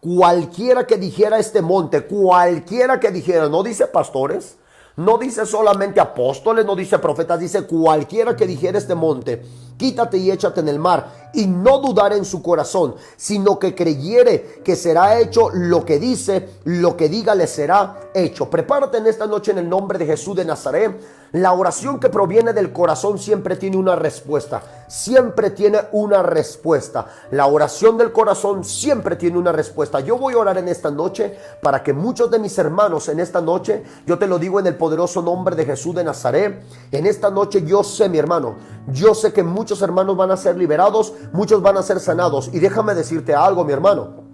que dijera este monte, cualquiera que dijera, no dice pastores, no dice solamente apóstoles, no dice profetas, dice cualquiera que dijera este monte: quítate y échate en el mar, y no dudar en su corazón, sino que creyere que será hecho lo que dice, lo que diga le será hecho. Prepárate en esta noche en el nombre de Jesús de Nazaret. La oración que proviene del corazón siempre tiene una respuesta. Siempre tiene una respuesta. La oración del corazón siempre tiene una respuesta. Yo voy a orar en esta noche para que muchos de mis hermanos en esta noche, yo te lo digo en el poderoso nombre de Jesús de Nazaret, en esta noche yo sé, mi hermano, yo sé que muchos hermanos van a ser liberados, muchos van a ser sanados. Y déjame decirte algo, mi hermano.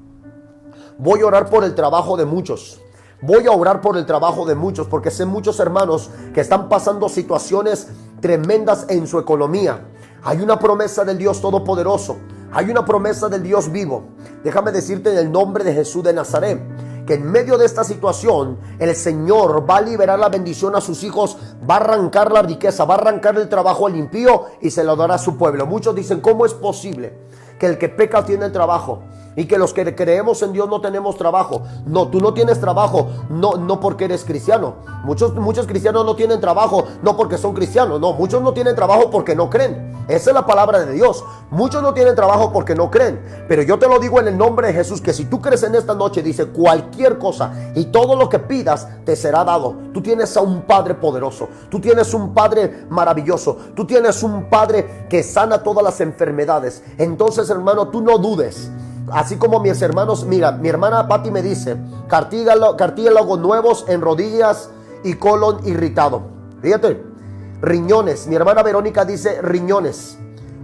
Voy a orar por el trabajo de muchos. Voy a orar por el trabajo de muchos, porque sé muchos hermanos que están pasando situaciones tremendas en su economía. Hay una promesa del Dios Todopoderoso. Hay una promesa del Dios vivo. Déjame decirte en el nombre de Jesús de Nazaret, que en medio de esta situación el Señor va a liberar la bendición a sus hijos, va a arrancar la riqueza, va a arrancar el trabajo al impío y se lo dará a su pueblo. Muchos dicen: ¿cómo es posible que el que peca tiene el trabajo y que los que creemos en Dios no tenemos trabajo? No, tú no tienes trabajo no porque eres cristiano. Muchos cristianos no tienen trabajo no porque son cristianos. No, muchos no tienen trabajo porque no creen. Esa es la palabra de Dios. Muchos no tienen trabajo porque no creen. Pero yo te lo digo en el nombre de Jesús, que si tú crees en esta noche, dice, cualquier cosa y todo lo que pidas te será dado. Tú tienes a un Padre poderoso. Tú tienes un Padre maravilloso. Tú tienes un Padre que sana todas las enfermedades. Entonces, hermano, tú no dudes. Así como mis hermanos, mira, mi hermana Patti me dice: cartílagos nuevos en rodillas y colon irritado. Fíjate. Riñones, mi hermana Verónica dice riñones.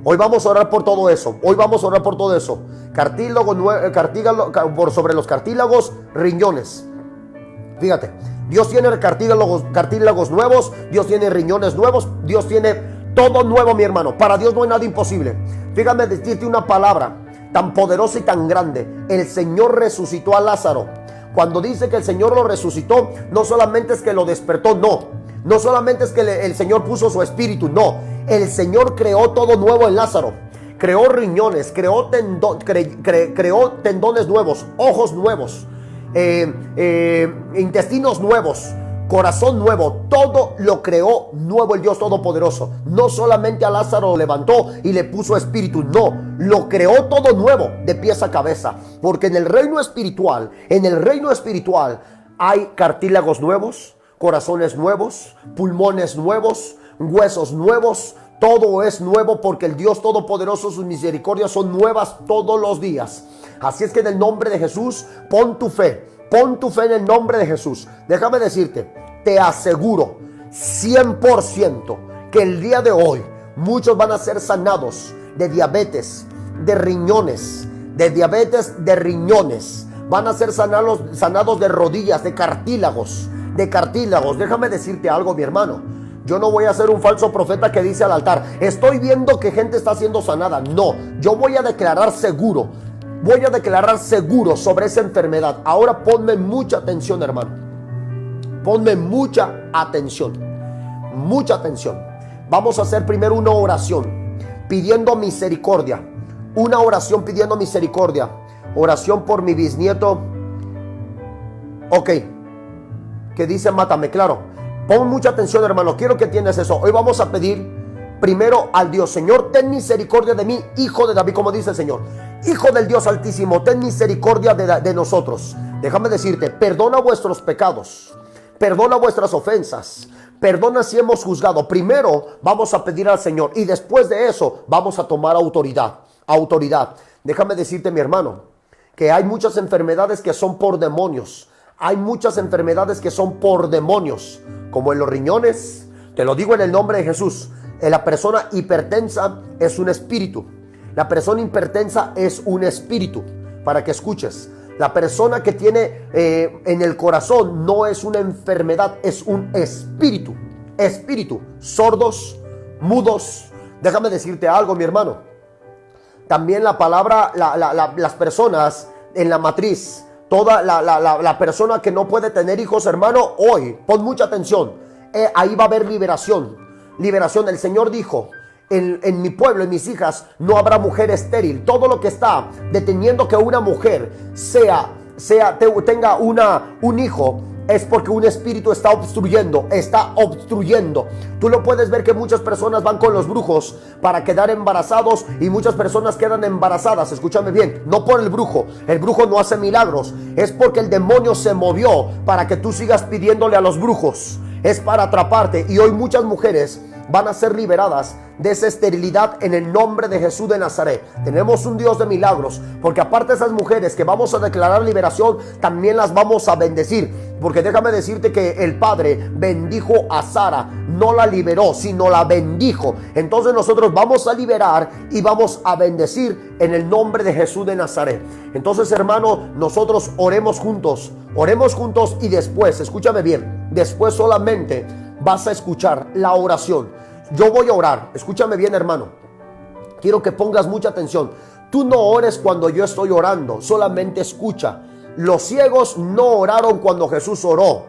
Hoy vamos a orar por todo eso. Hoy vamos a orar por todo eso. Sobre los cartílagos, riñones. Fíjate, Dios tiene cartílagos nuevos. Dios tiene riñones nuevos. Dios tiene todo nuevo, mi hermano. Para Dios no hay nada imposible. Fíjame decirte una palabra tan poderosa y tan grande. El Señor resucitó a Lázaro. Cuando dice que el Señor lo resucitó, no solamente es que lo despertó, no solamente es que el Señor puso su espíritu, no. El Señor creó todo nuevo en Lázaro. Creó riñones, creó tendones nuevos, ojos nuevos, intestinos nuevos, corazón nuevo. Todo lo creó nuevo el Dios Todopoderoso. No solamente a Lázaro lo levantó y le puso espíritu, no. Lo creó todo nuevo de pies a cabeza. Porque en el reino espiritual hay cartílagos nuevos, corazones nuevos, pulmones nuevos, huesos nuevos. Todo es nuevo porque el Dios Todopoderoso, sus misericordias son nuevas todos los días. Así es que en el nombre de Jesús, pon tu fe en el nombre de Jesús. Déjame decirte, te aseguro 100% que el día de hoy muchos van a ser sanados de diabetes, de riñones, van a ser sanados de rodillas, de cartílagos, de cartílagos. Déjame decirte algo, mi hermano. Yo no voy a ser un falso profeta que dice al altar: estoy viendo que gente está siendo sanada. No, yo voy a declarar seguro. Voy a declarar seguro sobre esa enfermedad. Ahora ponme mucha atención, hermano. Ponme mucha atención. Mucha atención. Vamos a hacer primero una oración pidiendo misericordia. Una oración pidiendo misericordia. Oración por mi bisnieto. Ok. Que dice mátame, claro. Pon mucha atención, hermano. Quiero que entiendas eso. Hoy vamos a pedir primero al Dios: Señor, ten misericordia de mí, hijo de David, como dice el Señor. Hijo del Dios Altísimo, ten misericordia de nosotros. Déjame decirte, perdona vuestros pecados, perdona vuestras ofensas, perdona si hemos juzgado. Primero vamos a pedir al Señor y después de eso vamos a tomar autoridad. Déjame decirte, mi hermano, que hay muchas enfermedades que son por demonios. Hay muchas enfermedades que son por demonios, como en los riñones. Te lo digo en el nombre de Jesús. La persona hipertensa es un espíritu. La persona hipertensa es un espíritu. Para que escuches. La persona que tiene en el corazón no es una enfermedad, es un espíritu. Espíritu. Sordos, mudos. Déjame decirte algo, mi hermano. También la palabra, las personas en la matriz. Toda la persona que no puede tener hijos, hermano, hoy, pon mucha atención, ahí va a haber liberación. Liberación. El Señor dijo: en mi pueblo, en mis hijas, no habrá mujer estéril. Todo lo que está deteniendo que una mujer tenga un hijo, es porque un espíritu está obstruyendo. Tú lo puedes ver que muchas personas van con los brujos para quedar embarazados y muchas personas quedan embarazadas. Escúchame bien, no por el brujo no hace milagros, es porque el demonio se movió para que tú sigas pidiéndole a los brujos. Es para atraparte. Y hoy muchas mujeres van a ser liberadas de esa esterilidad en el nombre de Jesús de Nazaret. Tenemos un Dios de milagros, porque aparte de esas mujeres que vamos a declarar liberación, también las vamos a bendecir. Porque déjame decirte que el Padre bendijo a Sara, no la liberó, sino la bendijo. Entonces nosotros vamos a liberar y vamos a bendecir en el nombre de Jesús de Nazaret. Entonces, hermano, nosotros oremos juntos y después, escúchame bien, después solamente vas a escuchar la oración. Yo voy a orar. Escúchame bien, hermano. Quiero que pongas mucha atención. Tú no ores cuando yo estoy orando, solamente escucha. Los ciegos no oraron cuando Jesús oró.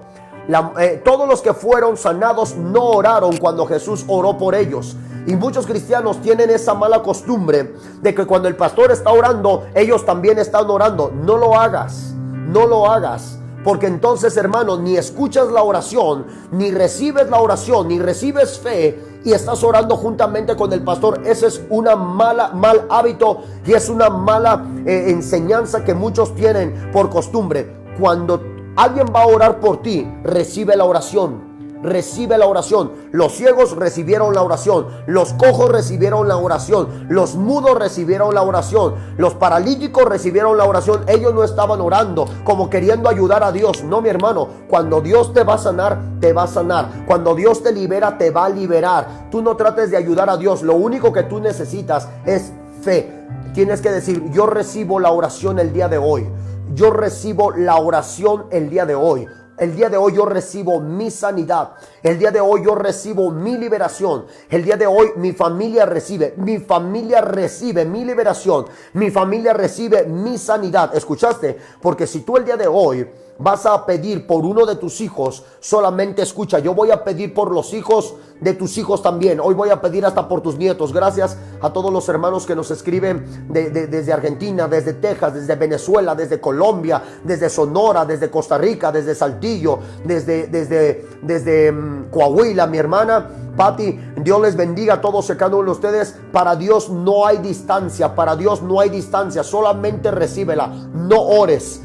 Todos los que fueron sanados no oraron cuando Jesús oró por ellos. Y muchos cristianos tienen esa mala costumbre de que cuando el pastor está orando, ellos también están orando. No lo hagas, no lo hagas. Porque entonces, hermano, ni escuchas la oración, ni recibes la oración, ni recibes fe y estás orando juntamente con el pastor. Ese es un mal hábito y es una mala enseñanza que muchos tienen por costumbre. Cuando alguien va a orar por ti, recibe la oración. Recibe la oración. Los ciegos recibieron la oración. Los cojos recibieron la oración. Los mudos recibieron la oración. Los paralíticos recibieron la oración. Ellos no estaban orando como queriendo ayudar a Dios. No, mi hermano. Cuando Dios te va a sanar, te va a sanar. Cuando Dios te libera, te va a liberar. Tú no trates de ayudar a Dios. Lo único que tú necesitas es fe. Tienes que decir: yo recibo la oración el día de hoy. Yo recibo la oración el día de hoy. El día de hoy yo recibo mi sanidad. El día de hoy yo recibo mi liberación. El día de hoy mi familia recibe mi liberación. Mi familia recibe mi sanidad. ¿Escuchaste? Porque si tú el día de hoy vas a pedir por uno de tus hijos, solamente escucha: yo voy a pedir por los hijos de tus hijos también. Hoy voy a pedir hasta por tus nietos. Gracias a todos los hermanos que nos escriben desde Argentina, desde Texas, desde Venezuela, desde Colombia, desde Sonora, desde Costa Rica, desde Saltillo, desde Coahuila. Mi hermana Patti, Dios les bendiga a todos y cada uno de ustedes. Para Dios no hay distancia, solamente recíbela. No ores,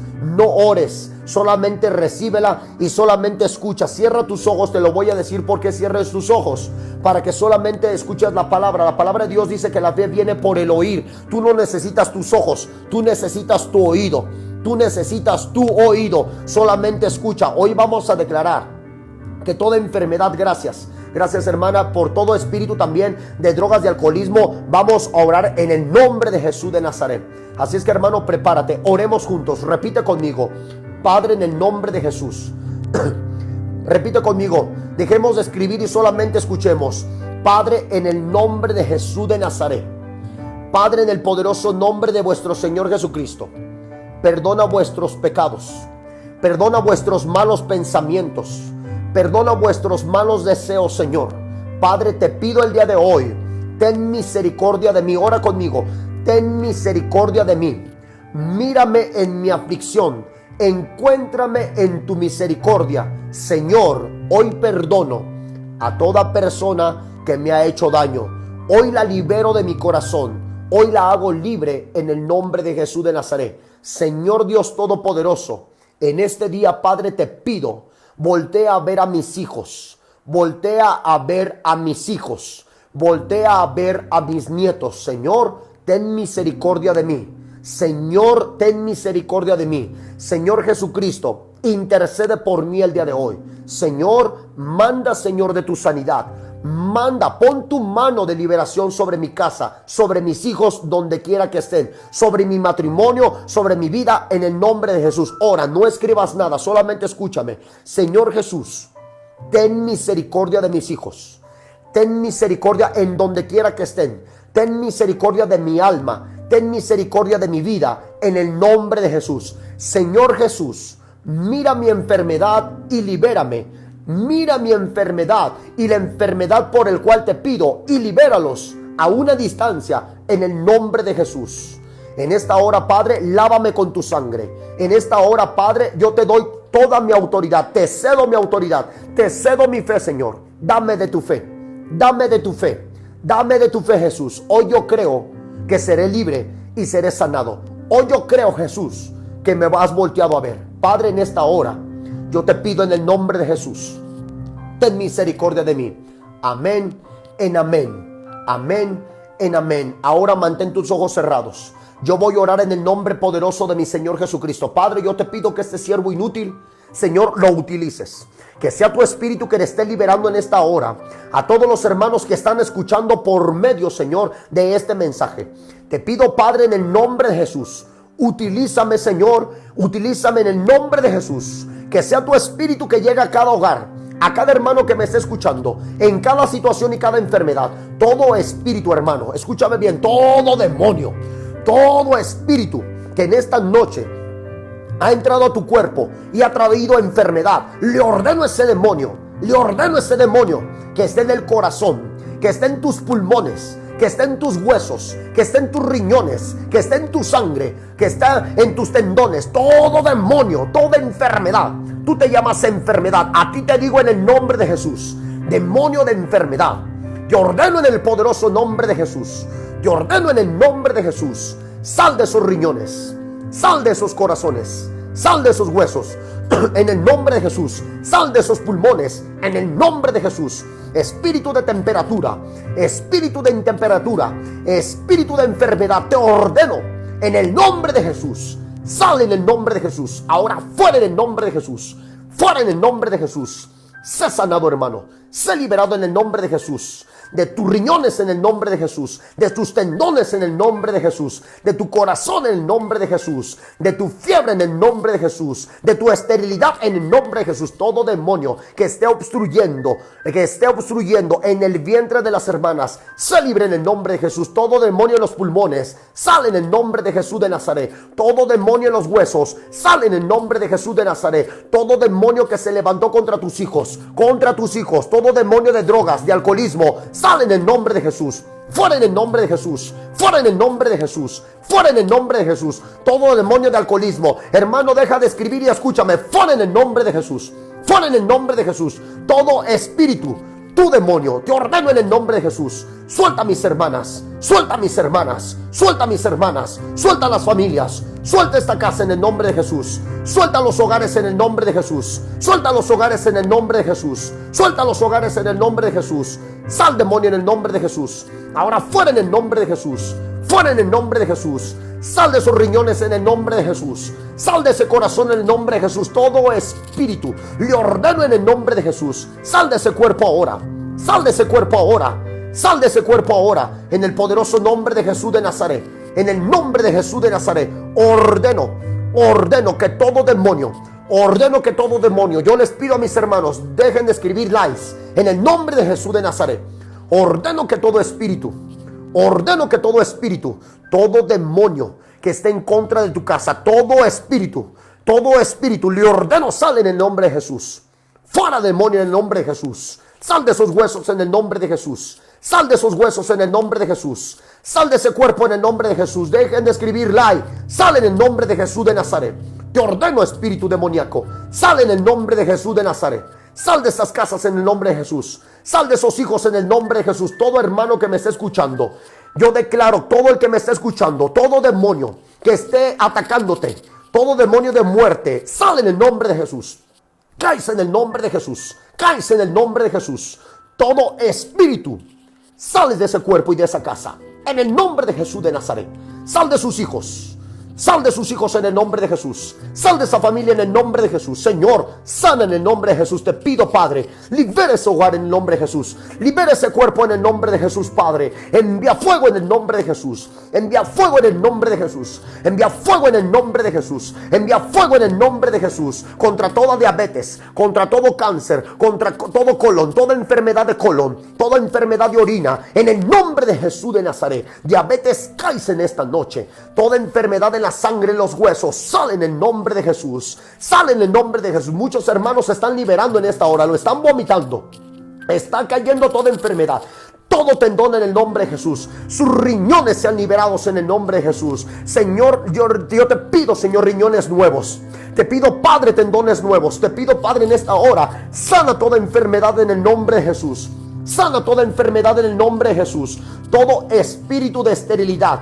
solamente recíbela y solamente escucha. Cierra tus ojos. Te lo voy a decir porque cierres tus ojos, para que solamente escuches la palabra. La palabra de Dios dice que la fe viene por el oír. Tú no necesitas tus ojos, tú necesitas tu oído. Solamente escucha. Hoy vamos a declarar que toda enfermedad, gracias hermana, por todo espíritu también de drogas, de alcoholismo, vamos a orar en el nombre de Jesús de Nazaret. Así es que, hermano, prepárate, oremos juntos. Repite conmigo: Padre, en el nombre de Jesús, Repite conmigo. Dejemos de escribir y solamente escuchemos. Padre, en el nombre de Jesús de Nazaret. Padre, en el poderoso nombre de vuestro Señor Jesucristo. Perdona vuestros pecados. Perdona vuestros malos pensamientos. Perdona vuestros malos deseos, Señor. Padre, te pido el día de hoy, ten misericordia de mí. Ora conmigo. Ten misericordia de mí. Mírame en mi aflicción. Encuéntrame en tu misericordia. Señor, hoy perdono a toda persona que me ha hecho daño. Hoy la libero de mi corazón. Hoy la hago libre en el nombre de Jesús de Nazaret. Señor Dios Todopoderoso, en este día, Padre, te pido, voltea a ver a mis hijos. Voltea a ver a mis hijos. Voltea a ver a mis nietos. Señor, ten misericordia de mí. Señor, ten misericordia de mí. Señor Jesucristo, intercede por mí el día de hoy. Señor, manda, Señor, de tu sanidad. Manda, pon tu mano de liberación sobre mi casa, sobre mis hijos, donde quiera que estén, sobre mi matrimonio, sobre mi vida, en el nombre de Jesús. Ora, no escribas nada, solamente escúchame. Señor Jesús, ten misericordia de mis hijos. Ten misericordia en donde quiera que estén. Ten misericordia de mi alma. Ten misericordia de mi vida, en el nombre de Jesús. Señor Jesús, mira mi enfermedad y libérame. Mira mi enfermedad y la enfermedad por el cual te pido, y libéralos a una distancia, en el nombre de Jesús. En esta hora, Padre, lávame con tu sangre. En esta hora, Padre, yo te doy toda mi autoridad. Te cedo mi autoridad. Te cedo mi fe, Señor. Dame de tu fe. Dame de tu fe. Dame de tu fe, Jesús. Hoy yo creo que seré libre y seré sanado. Hoy yo creo, Jesús, que me has volteado a ver. Padre, en esta hora, yo te pido en el nombre de Jesús, ten misericordia de mí. Amén en amén. Amén en amén. Ahora mantén tus ojos cerrados. Yo voy a orar en el nombre poderoso de mi Señor Jesucristo. Padre, yo te pido que este siervo inútil, Señor, lo utilices. Que sea tu espíritu que le esté liberando en esta hora a todos los hermanos que están escuchando por medio, Señor, de este mensaje. Te pido, Padre, en el nombre de Jesús, utilízame, Señor, utilízame en el nombre de Jesús. Que sea tu espíritu que llegue a cada hogar, a cada hermano que me esté escuchando, en cada situación y cada enfermedad. Todo espíritu, hermano, escúchame bien, todo demonio, todo espíritu que en esta noche ha entrado a tu cuerpo y ha traído enfermedad, le ordeno a ese demonio, que esté en el corazón, que esté en tus pulmones, que esté en tus huesos, que esté en tus riñones, que esté en tu sangre, que esté en tus tendones. Todo demonio, toda enfermedad. Tú te llamas enfermedad. A ti te digo en el nombre de Jesús, demonio de enfermedad, te ordeno en el poderoso nombre de Jesús. Te ordeno en el nombre de Jesús. Sal de esos riñones, sal de esos corazones, sal de esos huesos, en el nombre de Jesús. Sal de esos pulmones, en el nombre de Jesús. Espíritu de temperatura, espíritu de intemperatura, espíritu de enfermedad, te ordeno en el nombre de Jesús. Sal en el nombre de Jesús. Ahora fuera en el nombre de Jesús. Fuera en el nombre de Jesús. Sé sanado, hermano. Sé liberado en el nombre de Jesús. De tus riñones en el nombre de Jesús, de tus tendones en el nombre de Jesús, de tu corazón en el nombre de Jesús, de tu fiebre en el nombre de Jesús, de tu esterilidad en el nombre de Jesús. Todo demonio que esté obstruyendo en el vientre de las hermanas, se libre en el nombre de Jesús. Todo demonio en los pulmones, sale en el nombre de Jesús de Nazaret. Todo demonio en los huesos, sale en el nombre de Jesús de Nazaret. Todo demonio que se levantó contra tus hijos, todo demonio de drogas, de alcoholismo, sale en el nombre de Jesús. Fuera en el nombre de Jesús. Fuera en el nombre de Jesús. Fuera en el nombre de Jesús. Todo demonio de alcoholismo, hermano, deja de escribir y escúchame. Fuera en el nombre de Jesús. Fuera en el nombre de Jesús. Todo espíritu, tu demonio, te ordeno en el nombre de Jesús. Suelta a mis hermanas. Suelta a mis hermanas. Suelta a mis hermanas. Suelta a las familias. Suelta esta casa en el nombre de Jesús. Suelta los hogares en el nombre de Jesús. Suelta los hogares en el nombre de Jesús. Suelta los hogares en el nombre de Jesús. Sal, demonio, en el nombre de Jesús. Ahora fuera en el nombre de Jesús. Fuera en el nombre de Jesús. Sal de esos riñones en el nombre de Jesús. Sal de ese corazón en el nombre de Jesús. Todo espíritu, le ordeno en el nombre de Jesús. Sal de ese cuerpo ahora. Sal de ese cuerpo ahora. Sal de ese cuerpo ahora. En el poderoso nombre de Jesús de Nazaret. En el nombre de Jesús de Nazaret. Ordeno que todo demonio, Ordeno que todo demonio, yo les pido a mis hermanos, dejen de escribir lies en el nombre de Jesús de Nazaret. Ordeno que todo espíritu, todo demonio que esté en contra de tu casa, todo espíritu, le ordeno, sale en el nombre de Jesús. Fuera demonio en el nombre de Jesús. Sal de esos huesos en el nombre de Jesús. Sal de esos huesos en el nombre de Jesús. Sal de ese cuerpo en el nombre de Jesús. Dejen de escribir lie. Sal en el nombre de Jesús de Nazaret. Te ordeno, espíritu demoníaco. Sal en el nombre de Jesús de Nazaret. Sal de esas casas en el nombre de Jesús. Sal de esos hijos en el nombre de Jesús. Todo hermano que me esté escuchando, yo declaro, todo el que me esté escuchando, todo demonio que esté atacándote, todo demonio de muerte, sal en el nombre de Jesús. Cáese en el nombre de Jesús. Cáese en el nombre de Jesús. Todo espíritu, sales de ese cuerpo y de esa casa en el nombre de Jesús de Nazaret. Sal de sus hijos. Sal de sus hijos en el nombre de Jesús. Sal de esa familia en el nombre de Jesús. Señor, sana en el nombre de Jesús. Te pido, Padre, libera ese hogar en el nombre de Jesús. Libera ese cuerpo en el nombre de Jesús, Padre. Envía fuego en el nombre de Jesús. Envía fuego en el nombre de Jesús. Envía fuego en el nombre de Jesús. Envía fuego en el nombre de Jesús. Contra toda diabetes, contra todo cáncer, contra todo colon, toda enfermedad de colon, toda enfermedad de orina, en el nombre de Jesús de Nazaret. Diabetes, cáese en esta noche. Toda enfermedad en la sangre, en los huesos, sale en el nombre de Jesús. Sale en el nombre de Jesús. Muchos hermanos se están liberando en esta hora, lo están vomitando. Está cayendo toda enfermedad, todo tendón en el nombre de Jesús. Sus riñones sean liberados en el nombre de Jesús. Señor, yo te pido, Señor, riñones nuevos. Te pido, Padre, tendones nuevos. Te pido, Padre, en esta hora, sana toda enfermedad en el nombre de Jesús. Sana toda enfermedad en el nombre de Jesús. Todo espíritu de esterilidad,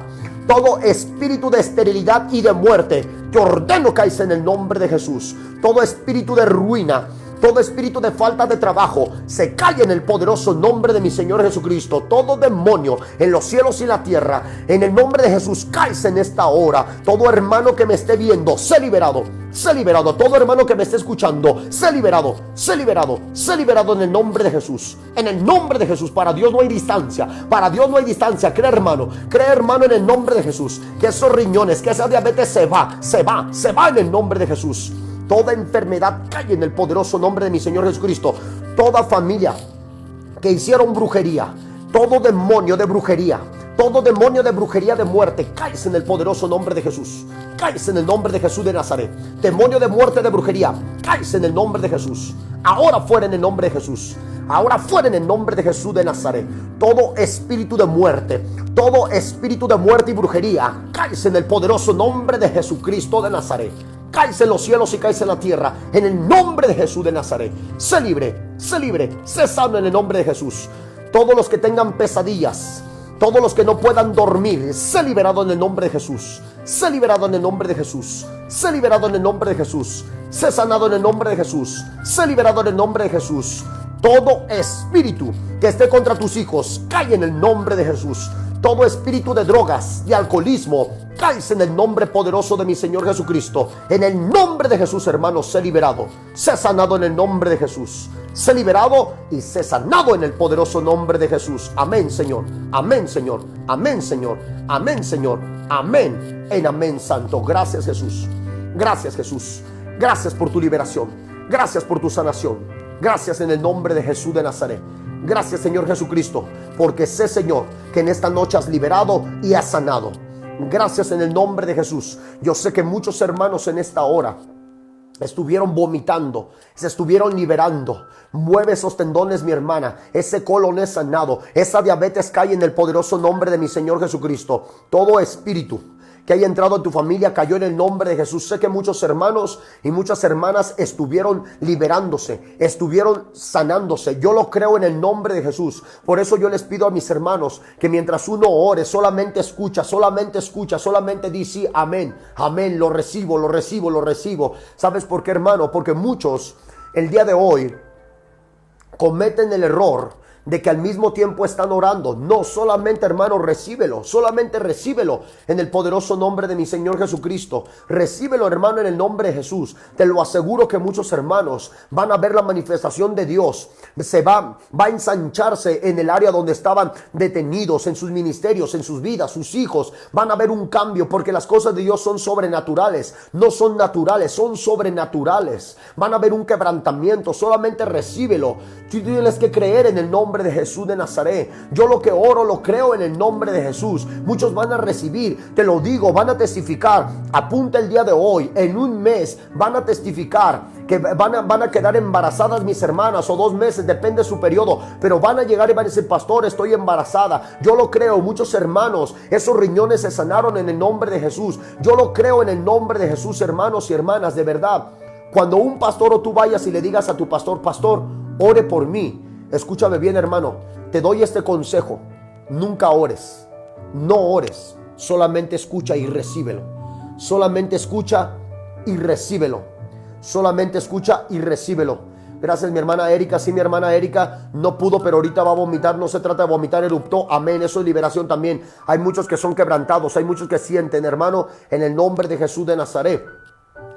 todo espíritu de esterilidad y de muerte, te ordeno cáese en el nombre de Jesús. Todo espíritu de ruina, todo espíritu de falta de trabajo, se cae en el poderoso nombre de mi Señor Jesucristo. Todo demonio en los cielos y la tierra, en el nombre de Jesús, cáese en esta hora. Todo hermano que me esté viendo, sé liberado. Sé liberado. Todo hermano que me esté escuchando, sé liberado. Sé liberado. Sé liberado en el nombre de Jesús. En el nombre de Jesús. Para Dios no hay distancia. Para Dios no hay distancia. Cree, hermano. Cree, hermano, en el nombre de Jesús. Que esos riñones, que esa diabetes se va. Se va. Se va en el nombre de Jesús. Toda enfermedad cae en el poderoso nombre de mi Señor Jesucristo. Toda familia que hicieron brujería, todo demonio de brujería, todo demonio de brujería de muerte, cáese en el poderoso nombre de Jesús. Cáese en el nombre de Jesús de Nazaret. Demonio de muerte, de brujería, cáese en el nombre de Jesús. Ahora fuera en el nombre de Jesús. Ahora fuera en el nombre de Jesús de Nazaret. Todo espíritu de muerte, todo espíritu de muerte y brujería, cáese en el poderoso nombre de Jesucristo de Nazaret. Cáese en los cielos y cáese en la tierra, en el nombre de Jesús de Nazaret. Sé libre, sé sano en el nombre de Jesús. Todos los que tengan pesadillas, todos los que no puedan dormir, sé liberado en el nombre de Jesús. Sé liberado en el nombre de Jesús. Sé liberado en el nombre de Jesús. Sé sanado en el nombre de Jesús. Sé liberado en el nombre de Jesús. Todo espíritu que esté contra tus hijos, cae en el nombre de Jesús. Todo espíritu de drogas, de alcoholismo, cáese en el nombre poderoso de mi Señor Jesucristo. En el nombre de Jesús, hermanos, sé liberado. Sé sanado en el nombre de Jesús. Sé liberado y sé sanado en el poderoso nombre de Jesús. Amén, Señor. Amén, Señor. Amén, Señor. Amén, Señor. Amén. En amén, Santo. Gracias, Jesús. Gracias, Jesús. Gracias por tu liberación. Gracias por tu sanación. Gracias en el nombre de Jesús de Nazaret. Gracias, Señor Jesucristo, porque sé, Señor, que en esta noche has liberado y has sanado. Gracias en el nombre de Jesús. Yo sé que muchos hermanos en esta hora estuvieron vomitando, se estuvieron liberando. Mueve esos tendones, mi hermana. Ese colon es sanado. Esa diabetes cae en el poderoso nombre de mi Señor Jesucristo. Todo espíritu que haya entrado en tu familia cayó en el nombre de Jesús. Sé que muchos hermanos y muchas hermanas estuvieron liberándose, estuvieron sanándose. Yo lo creo en el nombre de Jesús. Por eso yo les pido a mis hermanos que mientras uno ore, solamente escucha, solamente dice amén, amén, lo recibo. ¿Sabes por qué, hermano? Porque muchos el día de hoy cometen el error de que al mismo tiempo están orando. No, solamente, hermano, recíbelo, solamente recíbelo en el poderoso nombre de mi Señor Jesucristo. Recíbelo, hermano, en el nombre de Jesús. Te lo aseguro que muchos hermanos van a ver la manifestación de Dios. Va a ensancharse en el área donde estaban detenidos, en sus ministerios, en sus vidas, sus hijos. Van a ver un cambio, porque las cosas de Dios son sobrenaturales, no son naturales, son sobrenaturales. Van a ver un quebrantamiento. Solamente recíbelo. Tú tienes que creer en el nombre de Jesús de Nazaret. Yo lo que oro lo creo en el nombre de Jesús. Muchos van a recibir, te lo digo, van a testificar. Apunta el día de hoy, en un mes van a testificar que van a quedar embarazadas mis hermanas, o 2 meses, depende de su periodo, pero van a llegar y van a decir: pastor, estoy embarazada. Yo lo creo. Muchos hermanos, esos riñones se sanaron en el nombre de Jesús. Yo lo creo en el nombre de Jesús, hermanos y hermanas, de verdad. Cuando un pastor o tú vayas y le digas a tu pastor: pastor, ore por mí. Escúchame bien, hermano, te doy este consejo: nunca ores, no ores, solamente escucha y recíbelo. Solamente escucha y recíbelo. Solamente escucha y recíbelo. Gracias, mi hermana Erika. Sí, mi hermana Erika no pudo, pero ahorita va a vomitar. No se trata de vomitar, eruptó. Amén, eso es liberación también. Hay muchos que son quebrantados, hay muchos que sienten, hermano, en el nombre de Jesús de Nazaret.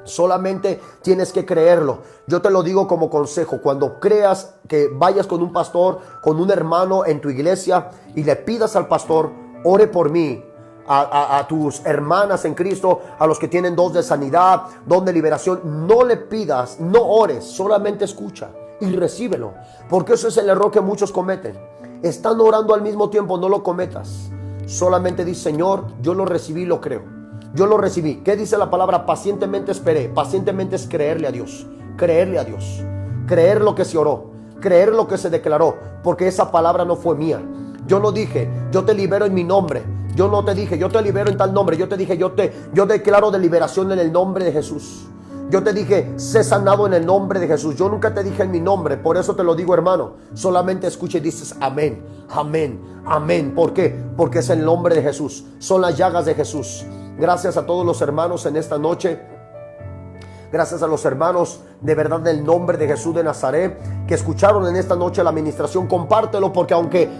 Solamente tienes que creerlo. Yo te lo digo como consejo: cuando creas, que vayas con un pastor, con un hermano en tu iglesia, y le pidas al pastor: ore por mí, a tus hermanas en Cristo, a los que tienen dos de sanidad, don de liberación. No le pidas, no ores, solamente escucha y recíbelo, porque eso es el error que muchos cometen. Están orando al mismo tiempo. No lo cometas. Solamente di: Señor, yo lo recibí, lo creo. Yo lo recibí. ¿Qué dice la palabra? Pacientemente esperé. Pacientemente es creerle a Dios. Creerle a Dios. Creer lo que se oró. Creer lo que se declaró. Porque esa palabra no fue mía. Yo no dije: yo te libero en mi nombre. Yo no te dije: yo te libero en tal nombre. Yo te dije: yo declaro de liberación en el nombre de Jesús. Yo te dije: sé sanado en el nombre de Jesús. Yo nunca te dije en mi nombre. Por eso te lo digo, hermano. Solamente escucha y dices: amén, amén, amén. ¿Por qué? Porque es el nombre de Jesús. Son las llagas de Jesús. Gracias a todos los hermanos en esta noche. Gracias a los hermanos, de verdad, del nombre de Jesús de Nazaret, que escucharon en esta noche la administración. Compártelo, porque aunque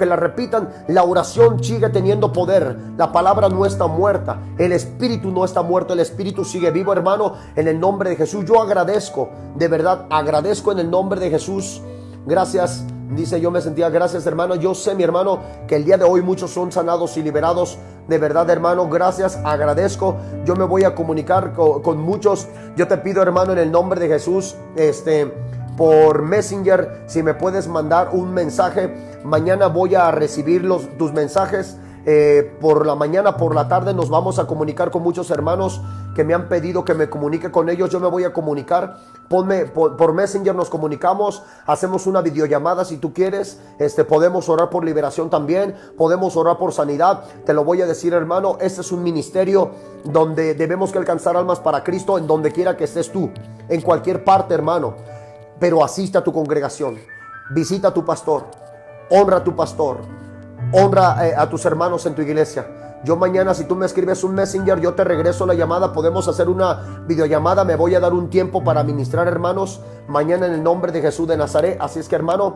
la repitan, la oración sigue teniendo poder. La palabra no está muerta. El espíritu no está muerto. El espíritu sigue vivo, hermano, en el nombre de Jesús. Yo agradezco, de verdad, agradezco en el nombre de Jesús. Gracias. Dice: yo me sentía, gracias, hermano. Yo sé, mi hermano, que el día de hoy muchos son sanados y liberados. De verdad, hermano, gracias, agradezco. Yo me voy a comunicar con muchos. Yo te pido, hermano, en el nombre de Jesús, por Messenger, si me puedes mandar un mensaje. Mañana voy a recibir tus mensajes. Por la mañana, por la tarde nos vamos a comunicar con muchos hermanos que me han pedido que me comunique con ellos. Yo me voy a comunicar. Por Messenger nos comunicamos, hacemos una videollamada si tú quieres. Podemos orar por liberación también, podemos orar por sanidad. Te lo voy a decir, hermano, este es un ministerio donde debemos que alcanzar almas para Cristo, en donde quiera que estés tú, en cualquier parte, hermano. Pero asiste a tu congregación, visita a tu pastor, honra a tu pastor, honra a tus hermanos en tu iglesia. Yo mañana, si tú me escribes un Messenger, yo te regreso la llamada. Podemos hacer una videollamada. Me voy a dar un tiempo para ministrar, hermanos, mañana en el nombre de Jesús de Nazaret. Así es que, hermano,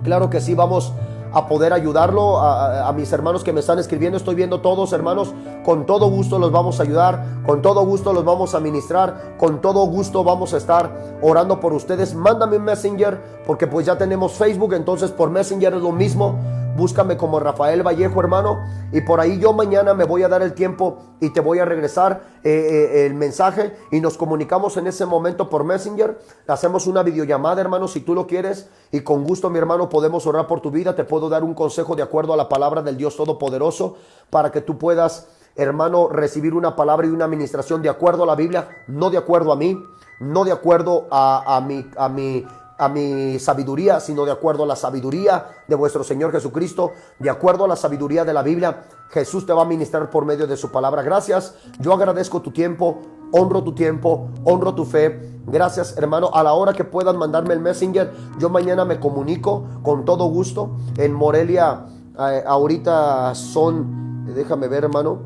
claro que sí, vamos a poder ayudarlo. A mis hermanos que me están escribiendo, estoy viendo todos, hermanos. Con todo gusto los vamos a ayudar, con todo gusto los vamos a ministrar, con todo gusto vamos a estar orando por ustedes. Mándame un Messenger, porque pues ya tenemos Facebook, entonces por Messenger es lo mismo. Búscame como Rafael Vallejo, hermano, y por ahí yo mañana me voy a dar el tiempo y te voy a regresar el mensaje, y nos comunicamos en ese momento por Messenger. Hacemos una videollamada, hermano, si tú lo quieres, y con gusto, mi hermano, podemos orar por tu vida. Te puedo dar un consejo de acuerdo a la palabra del Dios Todopoderoso, para que tú puedas, hermano, recibir una palabra y una administración de acuerdo a la Biblia, no de acuerdo a mí, no de acuerdo a mi sabiduría, sino de acuerdo a la sabiduría de vuestro Señor Jesucristo, de acuerdo a la sabiduría de la Biblia. Jesús te va a ministrar por medio de su palabra. Gracias, yo agradezco tu tiempo, honro tu fe. Gracias, hermano. A la hora que puedan mandarme el Messenger, yo mañana me comunico con todo gusto. En Morelia, ahorita son, déjame ver, hermano,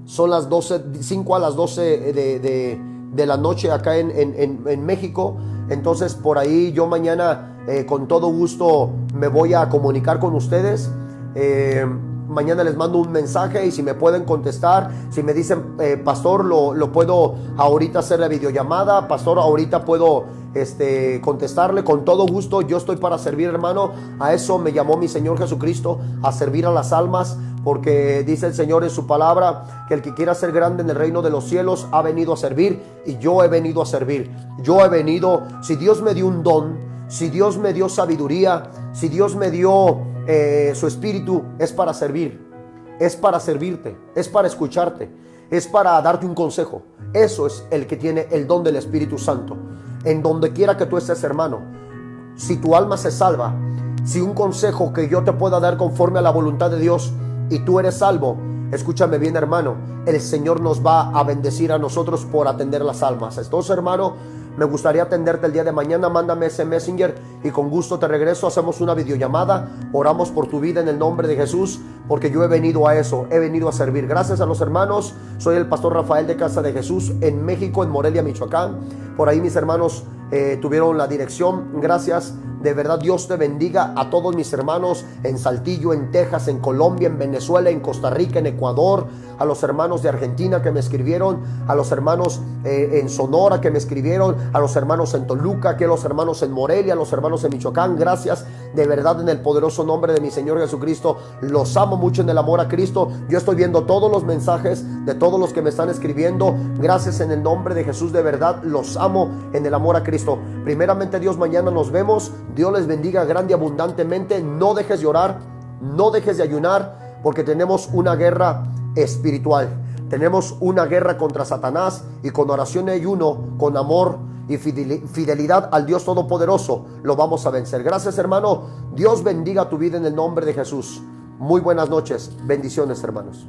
son las 12, 5 a las 12 de la noche acá en México. Entonces por ahí yo mañana con todo gusto me voy a comunicar con ustedes. Mañana les mando un mensaje y si me pueden contestar, si me dicen, pastor, lo puedo ahorita hacer la videollamada, pastor, ahorita puedo contestarle, con todo gusto. Yo estoy para servir, hermano. A eso me llamó mi Señor Jesucristo, a servir a las almas, porque dice el Señor en su palabra que el que quiera ser grande en el reino de los cielos ha venido a servir, y yo he venido a servir. Yo he venido, si Dios me dio un don, si Dios me dio sabiduría, si Dios me dio su espíritu, es para servir, es para servirte, es para escucharte, es para darte un consejo. Eso es el que tiene el don del Espíritu Santo. En donde quiera que tú estés, hermano, si tu alma se salva, si un consejo que yo te pueda dar conforme a la voluntad de Dios y tú eres salvo, escúchame bien, hermano, el Señor nos va a bendecir a nosotros por atender las almas. Entonces, hermano, me gustaría atenderte el día de mañana. Mándame ese messenger y con gusto te regreso. Hacemos una videollamada, oramos por tu vida en el nombre de Jesús, porque yo he venido a eso, he venido a servir. Gracias a los hermanos. Soy el pastor Rafael de Casa de Jesús en México, en Morelia, Michoacán. Por ahí mis hermanos tuvieron la dirección. Gracias. De verdad, Dios te bendiga a todos mis hermanos en Saltillo, en Texas, en Colombia, en Venezuela, en Costa Rica, en Ecuador, a los hermanos de Argentina que me escribieron, a los hermanos en Sonora que me escribieron, a los hermanos en Toluca, aquí a los hermanos en Morelia, a los hermanos en Michoacán. Gracias, de verdad, en el poderoso nombre de mi Señor Jesucristo. Los amo mucho en el amor a Cristo. Yo estoy viendo todos los mensajes de todos los que me están escribiendo. Gracias en el nombre de Jesús, de verdad, los amo en el amor a Cristo. Primeramente, Dios, mañana nos vemos. Dios les bendiga grande y abundantemente. No dejes de orar, no dejes de ayunar, porque tenemos una guerra espiritual. Tenemos una guerra contra Satanás, y con oración y ayuno, con amor y fidelidad al Dios Todopoderoso, lo vamos a vencer. Gracias, hermano. Dios bendiga tu vida en el nombre de Jesús. Muy buenas noches. Bendiciones, hermanos.